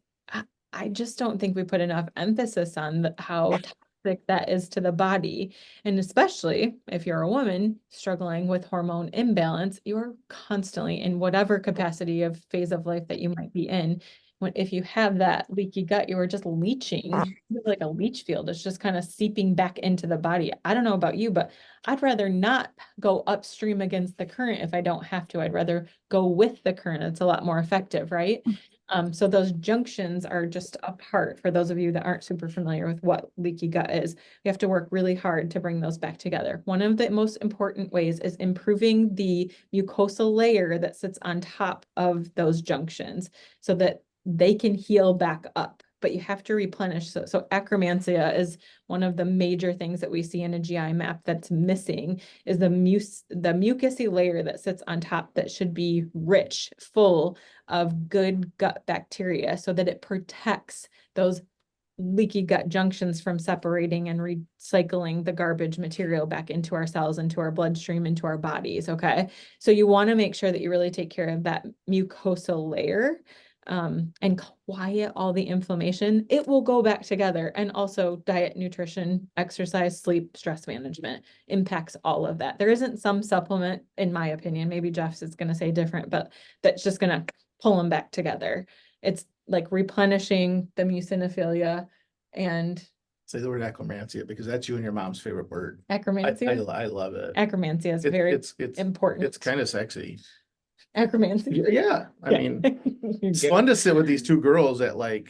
I just don't think we put enough emphasis on how toxic that is to the body. And especially if you're a woman struggling with hormone imbalance, you're constantly in whatever capacity of phase of life that you might be in. If you have that leaky gut, you are just leaching like a leach field. It's just kind of seeping back into the body. I don't know about you, but I'd rather not go upstream against the current if I don't have to. I'd rather go with the current. It's a lot more effective, right? So those junctions are just apart for those of you that aren't super familiar with what leaky gut is. We have to work really hard to bring those back together. One of the most important ways is improving the mucosal layer that sits on top of those junctions so that they can heal back up. but you have to replenish. So acromantia is one of the major things that we see in a GI map that's missing, is the mucousy layer that sits on top that should be rich, full of good gut bacteria so that it protects those leaky gut junctions from separating and recycling the garbage material back into our cells, into our bloodstream, into our bodies. Okay. So you want to make sure that you really take care of that mucosal layer, and quiet all the inflammation. It will go back together. And also diet, nutrition, exercise, sleep, stress management impacts all of that. There isn't some supplement, in my opinion, maybe Jeff's is going to say different, but that's just going to pull them back together. It's like replenishing the mucinophilia and Say the word acclimancia, because that's you and your mom's favorite word. acromantia. I love it. Acromantia is It- very it's important. It's kind of sexy. Acromantia. Yeah, I mean, You're it's good. fun to sit with these two girls at like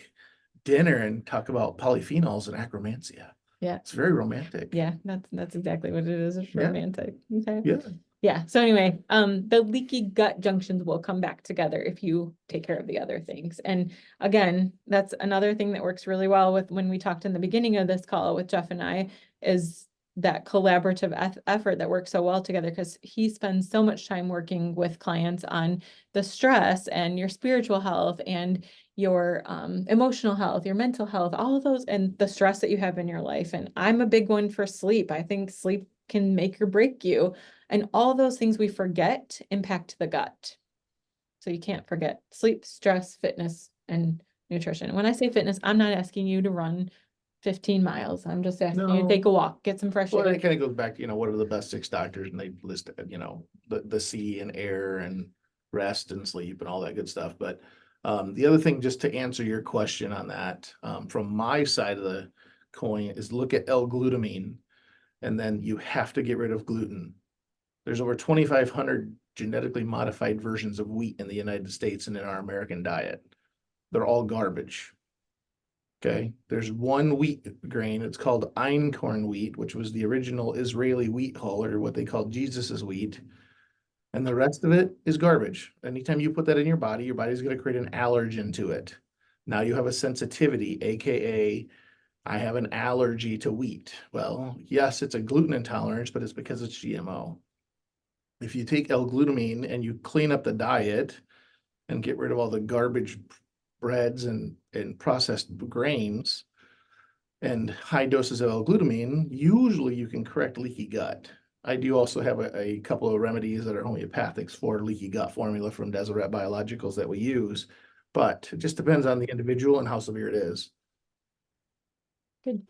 dinner and talk about polyphenols and acromantia. Yeah. It's very romantic. Yeah, that's exactly what it is. It's Yeah. romantic. Okay. Yeah. Yeah. So anyway, the leaky gut junctions will come back together if you take care of the other things. And again, that's another thing that works really well with when we talked in the beginning of this call with Jeff and I, is that collaborative effort that works so well together, because he spends so much time working with clients on the stress and your spiritual health and your emotional health, your mental health, all of those, and the stress that you have in your life. And I'm a big one for sleep. I think sleep can make or break you. And all those things we forget impact the gut. So you can't forget sleep, stress, fitness, and nutrition. When I say fitness, I'm not asking you to run 15 miles. I'm just asking you to No. take a walk, get some fresh Well, air. it kind of goes back to, what are the best 6 doctors? And they list, the C and air and rest and sleep and all that good stuff. But the other thing, just to answer your question on that, from my side of the coin, is look at L-glutamine, and then you have to get rid of gluten. There's over 2,500 genetically modified versions of wheat in the United States and in our American diet. They're all garbage. Okay, there's one wheat grain. It's called einkorn wheat, which was the original Israeli wheat hull, or what they called Jesus's wheat. And the rest of it is garbage. Anytime you put that in your body's going to create an allergen to it. Now you have a sensitivity, AKA I have an allergy to wheat. Well, yes, it's a gluten intolerance, but it's because it's GMO. If you take L-glutamine and you clean up the diet and get rid of all the garbage breads and processed grains and high doses of L-glutamine, usually you can correct leaky gut. I do also have a couple of remedies that are homeopathics for leaky gut formula from Deseret Biologicals that we use, but it just depends on the individual and how severe it is. Good.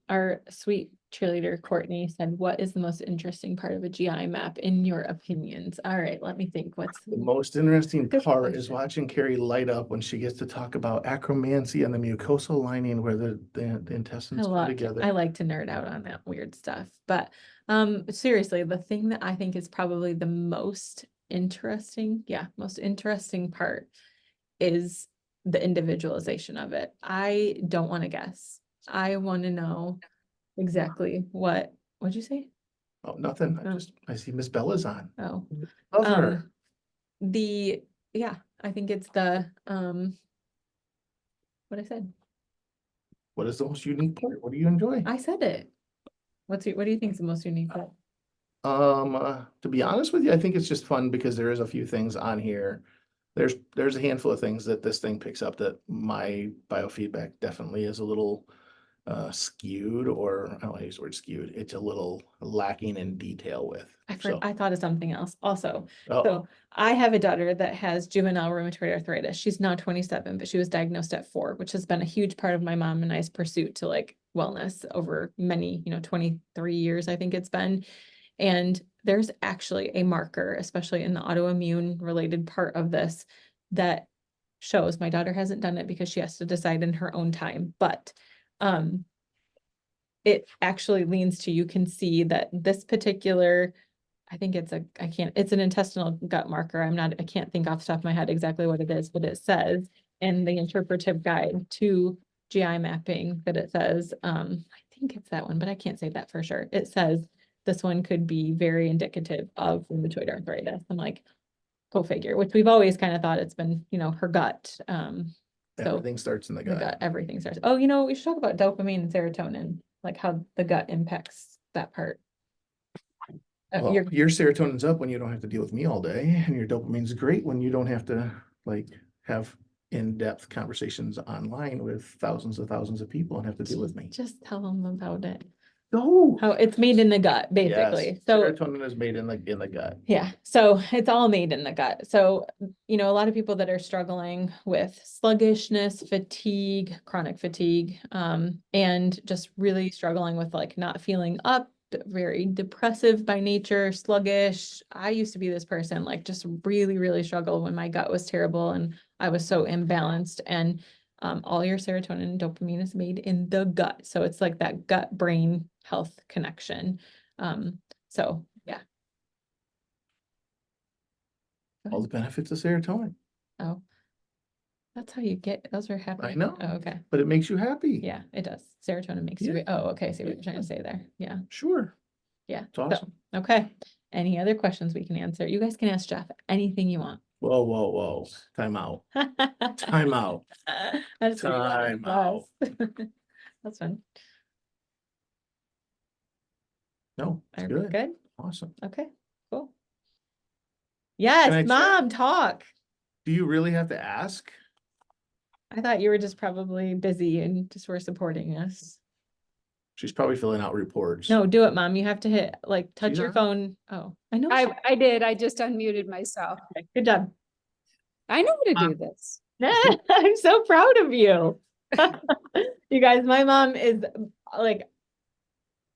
Our sweet cheerleader Courtney said, "What is the most interesting part of a GI map in your opinions?" All right, let me think. What's The most interesting Good part is question. watching Carrie light up when she gets to talk about acromancy and the mucosal lining where the intestines come together. I like to nerd out on that weird stuff, but seriously, the thing that I think is probably the most interesting part is the individualization of it. I don't want to guess. I want to know exactly what'd you say? Oh, nothing. Oh. I see Miss Bella's on. Oh, Love her. I think it's the what I said. What is the most unique part? What do you enjoy? I said it. What do you think is the most unique part? To be honest with you, I think it's just fun because there is a few things on here. There's a handful of things that this thing picks up that my biofeedback definitely is a little skewed, or I don't want to use the word skewed. It's a little lacking in detail with. I thought of something else also. Oh, So I have a daughter that has juvenile rheumatoid arthritis. She's now 27, but she was diagnosed at 4, which has been a huge part of my mom and I's pursuit to like wellness over many, 23 years, I think it's been. And there's actually a marker, especially in the autoimmune related part of this, that shows. My daughter hasn't done it because she has to decide in her own time, but it actually leans to, you can see that this particular, I think it's an intestinal gut marker. I can't think off the top of my head exactly what it is, but it says in the interpretive guide to GI mapping that it says, I think it's that one, but I can't say that for sure. It says this one could be very indicative of rheumatoid arthritis. I'm like, go figure, which we've always kind of thought it's been, her gut So Everything starts in the the gut, gut. everything starts. Oh, you know, we should talk about dopamine and serotonin, like how the gut impacts that part. Well, Your your serotonin's up when you don't have to deal with me all day, and your dopamine's great when you don't have to like have in-depth conversations online with thousands of people and have to deal with me. just tell them about it. No. How it's made in the gut, Yes, basically. So serotonin is made in the gut. yeah, so it's all made in the gut. So, you know, a lot of people that are struggling with sluggishness, fatigue, chronic fatigue, and just really struggling with like not feeling up, very depressive by nature, sluggish. I used to be this person, like just really, really struggled when my gut was terrible and I was so imbalanced. And all your serotonin and dopamine is made in the gut. So it's like that gut brain health connection. So yeah. All the benefits of serotonin. Oh, that's how you get, those are happy. I know. Oh, okay. But it makes you happy. Yeah, it does. Serotonin makes Yeah. you, oh, okay. I see what you're trying to say there. Yeah. Sure. Yeah. It's awesome. So, okay. Any other questions we can answer? You guys can ask Jeff anything you want. Whoa. Time out. Time out. I just figured that Time was. out. That's fun. No, it's Are we good. good? Awesome. Okay, cool. Can I Yes, check? Mom, talk. Do you really have to ask? I thought you were just probably busy and just were supporting us. She's probably filling out reports. No, do it, Mom. You have to hit, like, touch She's your on. phone. Oh, I know. I did. I just unmuted myself. Okay, good job. I know how to do this. I'm so proud of you. You guys, my mom is like,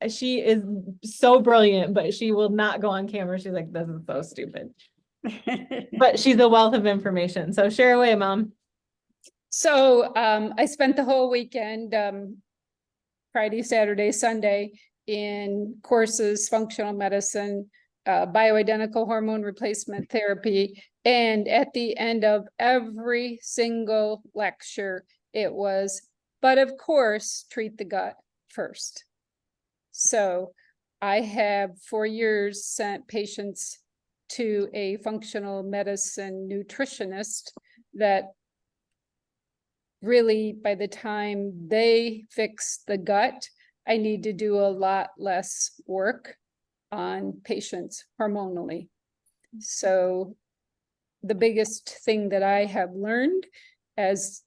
she is so brilliant, but she will not go on camera. She's like, this is so stupid. But she's a wealth of information. So share away, Mom. So I spent the whole weekend, Friday, Saturday, Sunday, in courses, functional medicine, bioidentical hormone replacement therapy. And at the end of every single lecture, it was, but of course, treat the gut first. So I have for years sent patients to a functional medicine nutritionist that really, by the time they fix the gut, I need to do a lot less work on patients hormonally. So the biggest thing that I have learned as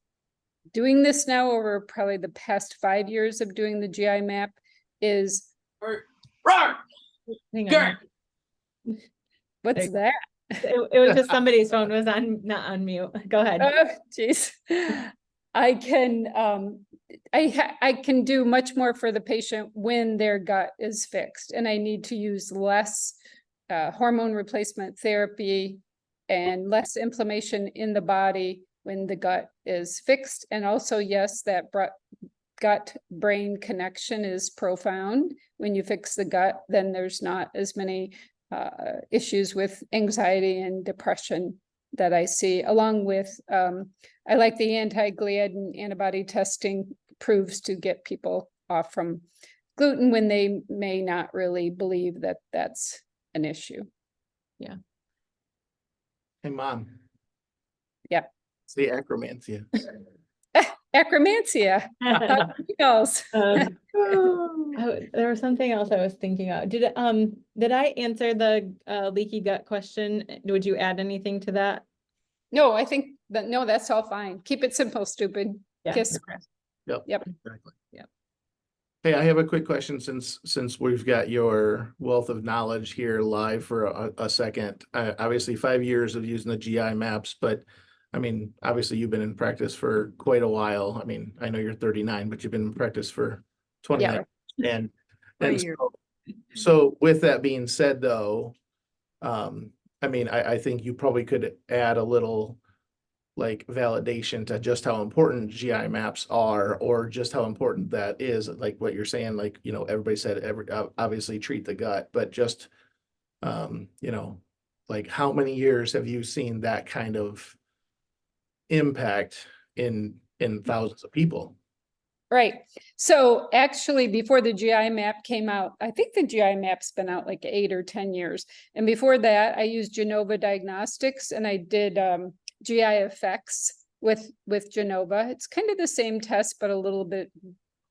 doing this now over probably the past 5 years of doing the GI map is Hang on. what's that? It was just somebody's phone was on, not on mute. Go ahead. Oh, geez. I can do much more for the patient when their gut is fixed, and I need to use less hormone replacement therapy and less inflammation in the body when the gut is fixed. And also, yes, that gut brain connection is profound. When you fix the gut, then there's not as many issues with anxiety and depression that I see, along with, I like the anti-gliadin antibody testing proves to get people off from gluten when they may not really believe that that's an issue. Yeah. Hey, Mom. Yeah. Say acromantia. Acromantia. There was something else I was thinking of. Did I answer the leaky gut question? Would you add anything to that? No, I think that, no, that's all fine. Keep it simple, stupid. Yeah. Kiss. Yep. Yep. Exactly. Yep. Hey, I have a quick question since we've got your wealth of knowledge here live for a second. Obviously 5 years of using the GI maps, but I mean, obviously you've been in practice for quite a while. I mean, I know you're 39, but you've been in practice for 29. Yeah. And so with that being said, though, I mean, I think you probably could add a little like validation to just how important GI maps are, or just how important that is, like what you're saying, like, you know, everybody said obviously treat the gut, but just, you know, like how many years have you seen that kind of impact in thousands of people? Right. So actually, before the GI map came out, I think the GI map's been out like 8 or 10 years. And before that, I used Genova Diagnostics, and I did GI effects with Genova. It's kind of the same test, but a little bit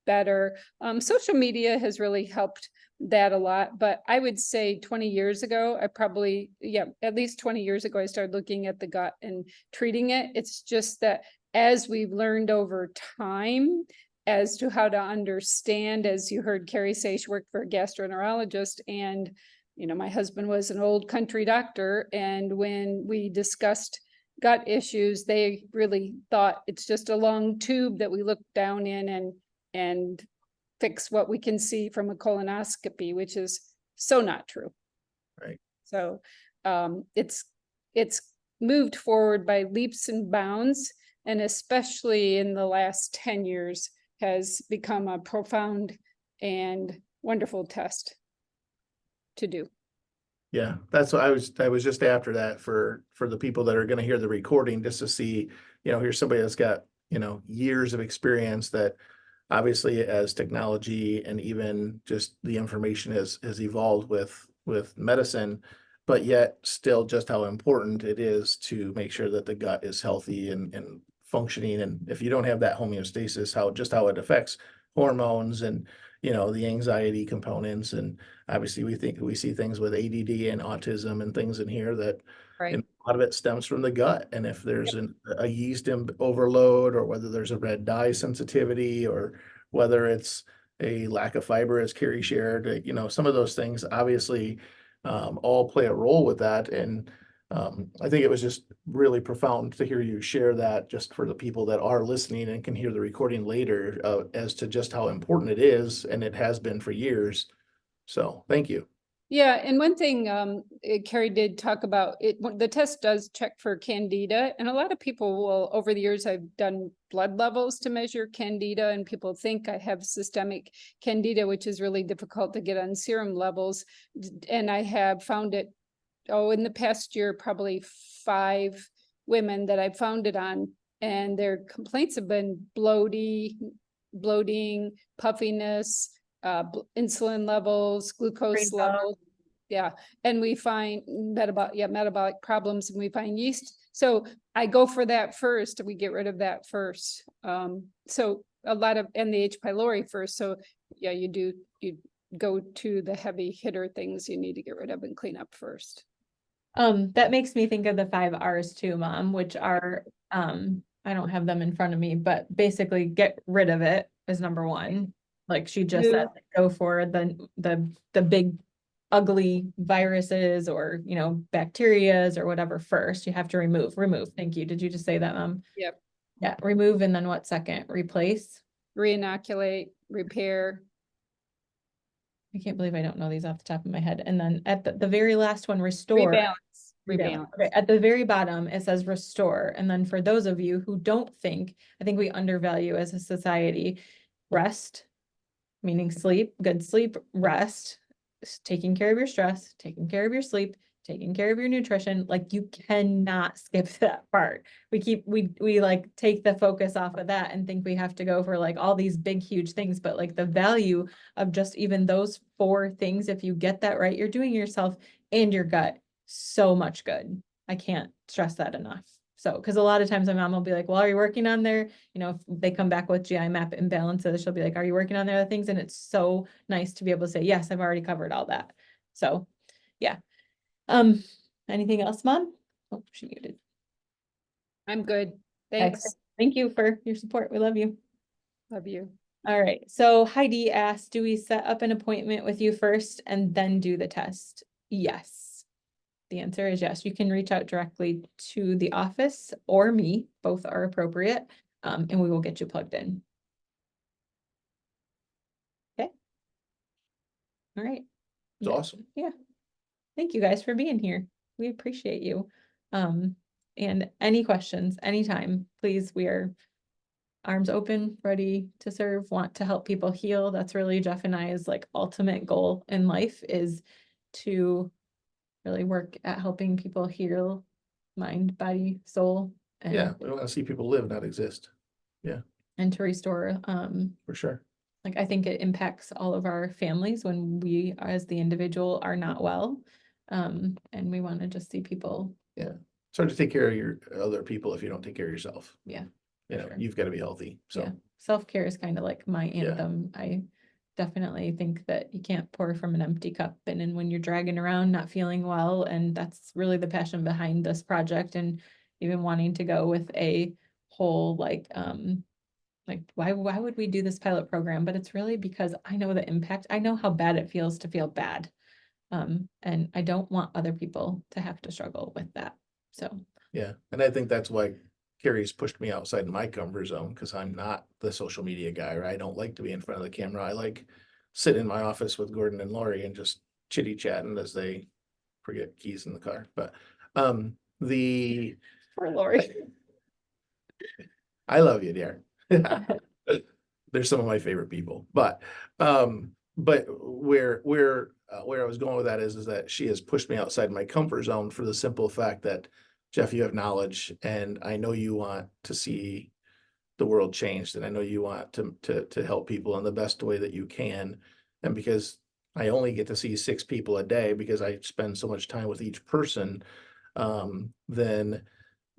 better. Social media has really helped that a lot, but I would say 20 years ago, at least 20 years ago, I started looking at the gut and treating it. It's just that as we've learned over time as to how to understand, as you heard Carrie say, she worked for a gastroenterologist, and my husband was an old country doctor, and when we discussed gut issues, they really thought it's just a long tube that we look down in and fix what we can see from a colonoscopy, which is so not true. Right. So it's moved forward by leaps and bounds, and especially in the last 10 years has become a profound and wonderful test to do. Yeah, that's what I was just after that for the people that are gonna hear the recording, just to see, here's somebody that's got, years of experience that obviously as technology and even just the information has evolved with medicine, but yet still just how important it is to make sure that the gut is healthy and functioning. And if you don't have that homeostasis, how it affects hormones and, the anxiety components. And obviously we see things with ADD and autism and things in here that, Right. and a lot of it stems from the gut. And if there's a yeast overload, or whether there's a red dye sensitivity, or whether it's a lack of fiber, as Carrie shared, some of those things obviously all play a role with that. And I think it was just really profound to hear you share that, just for the people that are listening and can hear the recording later, as to just how important it is, and it has been for years. So thank you. Yeah, and one thing Carrie did talk about, the test does check for candida, and a lot of people will, over the years, I've done blood levels to measure candida, and people think I have systemic candida, which is really difficult to get on serum levels. And I have found it, in the past year, probably 5 women that I found it on, and their complaints have been bloating, puffiness, insulin levels, glucose levels. Yeah. And we find metabolic problems, and we find yeast. So I go for that first. We get rid of that first. So a lot of, and the H. pylori first. So yeah, you go to the heavy hitter things you need to get rid of and clean up first. That makes me think of the 5 R's too, Mom, which are, I don't have them in front of me, but basically get rid of it is number 1. Like she just said, go for the big ugly viruses or, bacterias or whatever first. You have to remove. Thank you. Did you just say that, Mom? Yep. Yeah. Remove. And then what second? Replace. Reinoculate, repair. I can't believe I don't know these off the top of my head. And then at the very last one, restore. Rebalance. Okay, at the very bottom, it says restore. And then for those of you who don't think, I think we undervalue as a society, rest, meaning sleep, good sleep, rest, taking care of your stress, taking care of your sleep, taking care of your nutrition. Like you cannot skip that part. We like take the focus off of that and think we have to go for like all these big, huge things, but like the value of just even those 4 things, if you get that right, you're doing yourself and your gut so much good. I can't stress that enough. So, because a lot of times my mom will be like, well, are you working on their, if they come back with GI map imbalances, she'll be like, are you working on their other things? And it's so nice to be able to say, yes, I've already covered all that. So yeah. Anything else, Mom? Oh, she muted. I'm good. Thanks. Excellent. Thank you for your support. We love you. Love you. All right. So Heidi asked, do we set up an appointment with you first and then do the test? Yes. The answer is yes. You can reach out directly to the office or me. Both are appropriate. And we will get you plugged in. Okay. All right. It's awesome. Yeah. Thank you guys for being here. We appreciate you. And any questions, anytime, please, we are arms open, ready to serve, want to help people heal. That's really Jeff and I's like ultimate goal in life, is to really work at helping people heal mind, body, soul. And, Yeah, we want to see people live, not exist. Yeah. And to restore, For sure. like I think it impacts all of our families when we as the individual are not well. And we want to just see people. Yeah. hard to take care of your other people if you don't take care of yourself. Yeah, You know, sure. you've got to be healthy. So Yeah, self-care is kind of like my Yeah. anthem. I definitely think that you can't pour from an empty cup, and then when you're dragging around not feeling well, and that's really the passion behind this project, and even wanting to go with a whole like why would we do this pilot program? But it's really because I know the impact. I know how bad it feels to feel bad. And I don't want other people to have to struggle with that. So yeah, and I think that's why Carrie's pushed me outside my comfort zone, because I'm not the social media guy, or I don't like to be in front of the camera. I like sitting in my office with Gordon and Lori and just chitty chatting as they forget keys in the car. But the poor Lori. I love you, dear. They're some of my favorite people, but where I was going with that is that she has pushed me outside my comfort zone for the simple fact that, Jeff, you have knowledge, and I know you want to see the world changed, and I know you want to help people in the best way that you can. And because I only get to see 6 people a day because I spend so much time with each person, then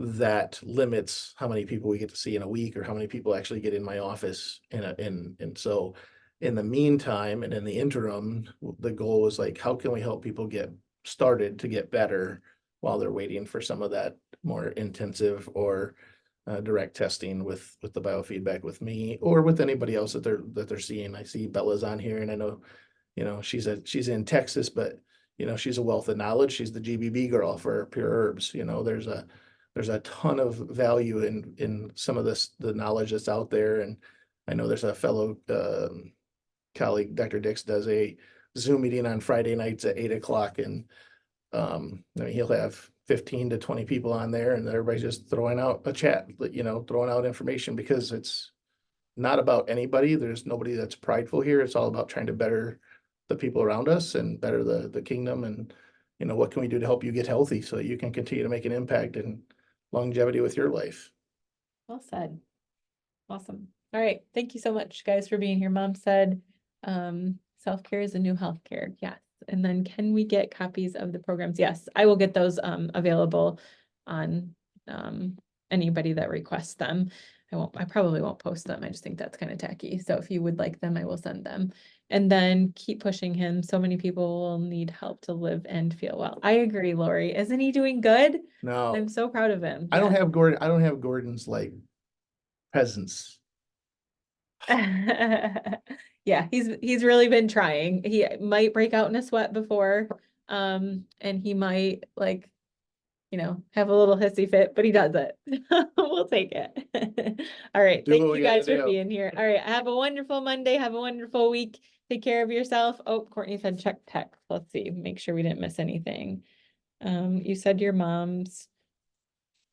that limits how many people we get to see in a week, or how many people actually get in my office and so in the meantime and in the interim, the goal was like, how can we help people get started to get better while they're waiting for some of that more intensive or direct testing with the biofeedback with me, or with anybody else that they're seeing. I see Bella's on here, and I know, you know, she's in Texas, but you know, she's a wealth of knowledge. She's the GBB girl for Pure Herbs. You know, there's a ton of value in some of the knowledge that's out there. And I know there's a fellow colleague, Dr. Dix, does a Zoom meeting on Friday nights at 8 o'clock, and I mean, he'll have 15 to 20 people on there, and everybody's just throwing out a chat, you know, throwing out information, because it's not about anybody. There's nobody that's prideful here. It's all about trying to better the people around us and better the kingdom. And, you know, what can we do to help you get healthy so you can continue to make an impact and longevity with your life? Well said. Awesome. All right. Thank you so much, guys, for being here. Mom said self-care is a new healthcare. Yes. And then can we get copies of the programs? Yes, I will get those available on anybody that requests them. I probably won't post them. I just think that's kind of tacky. So if you would like them, I will send them. And then keep pushing him. So many people will need help to live and feel well. I agree, Lori. Isn't he doing good? No, I'm so proud of him. I don't have Gordon's like presence. Yeah, he's really been trying. He might break out in a sweat before, and he might like, you know, have a little hissy fit, but he does it. We'll take it. All right. Do Thank what we you gotta guys for do. being here. All right. Have a wonderful Monday. Have a wonderful week. Take care of yourself. Oh, Courtney said check text. Let's see. Make sure we didn't miss anything. You said your mom's,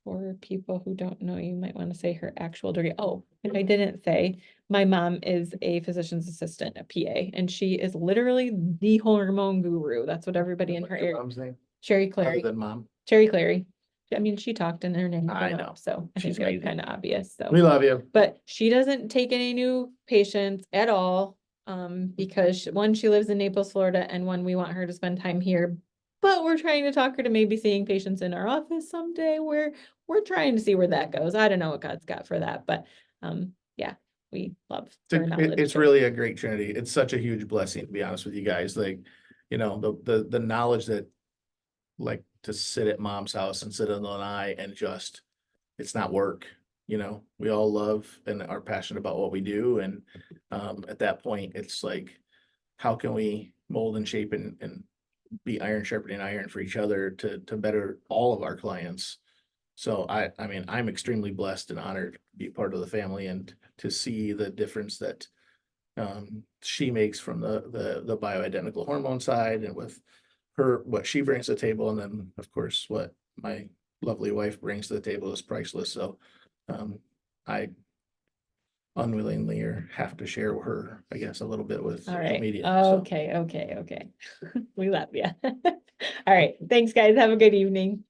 for people who don't know, you might want to say her actual degree. Oh, if I didn't say, my mom is a physician's assistant, a PA, and she is literally the hormone guru. That's what everybody in her What's your area. mom's name? Sherry Other Clary. than Mom. Cherry Clary. I mean, she talked in her name. I know. So I She's think it's amazing. kind of obvious. So, We love you. but she doesn't take any new patients at all. Because one, she lives in Naples, Florida, and one, we want her to spend time here. But we're trying to talk her to maybe seeing patients in our office someday. We're trying to see where that goes. I don't know what God's got for that, but yeah, we love her knowledge. It's so. really a great Trinity. It's such a huge blessing, to be honest with you guys. Like, you know, the knowledge that, like, to sit at Mom's house and sit on the eye and just, it's not work. You know, we all love and are passionate about what we do. And at that point, it's like, how can we mold and shape and be iron sharpening iron for each other to better all of our clients? So I mean, I'm extremely blessed and honored to be part of the family and to see the difference that she makes from the bioidentical hormone side, and with her, what she brings to the table. And then, of course, what my lovely wife brings to the table is priceless. So I unwillingly or have to share her, I guess, a little bit with All social right. media. So. Okay. We love you. All right. Thanks, guys. Have a good evening.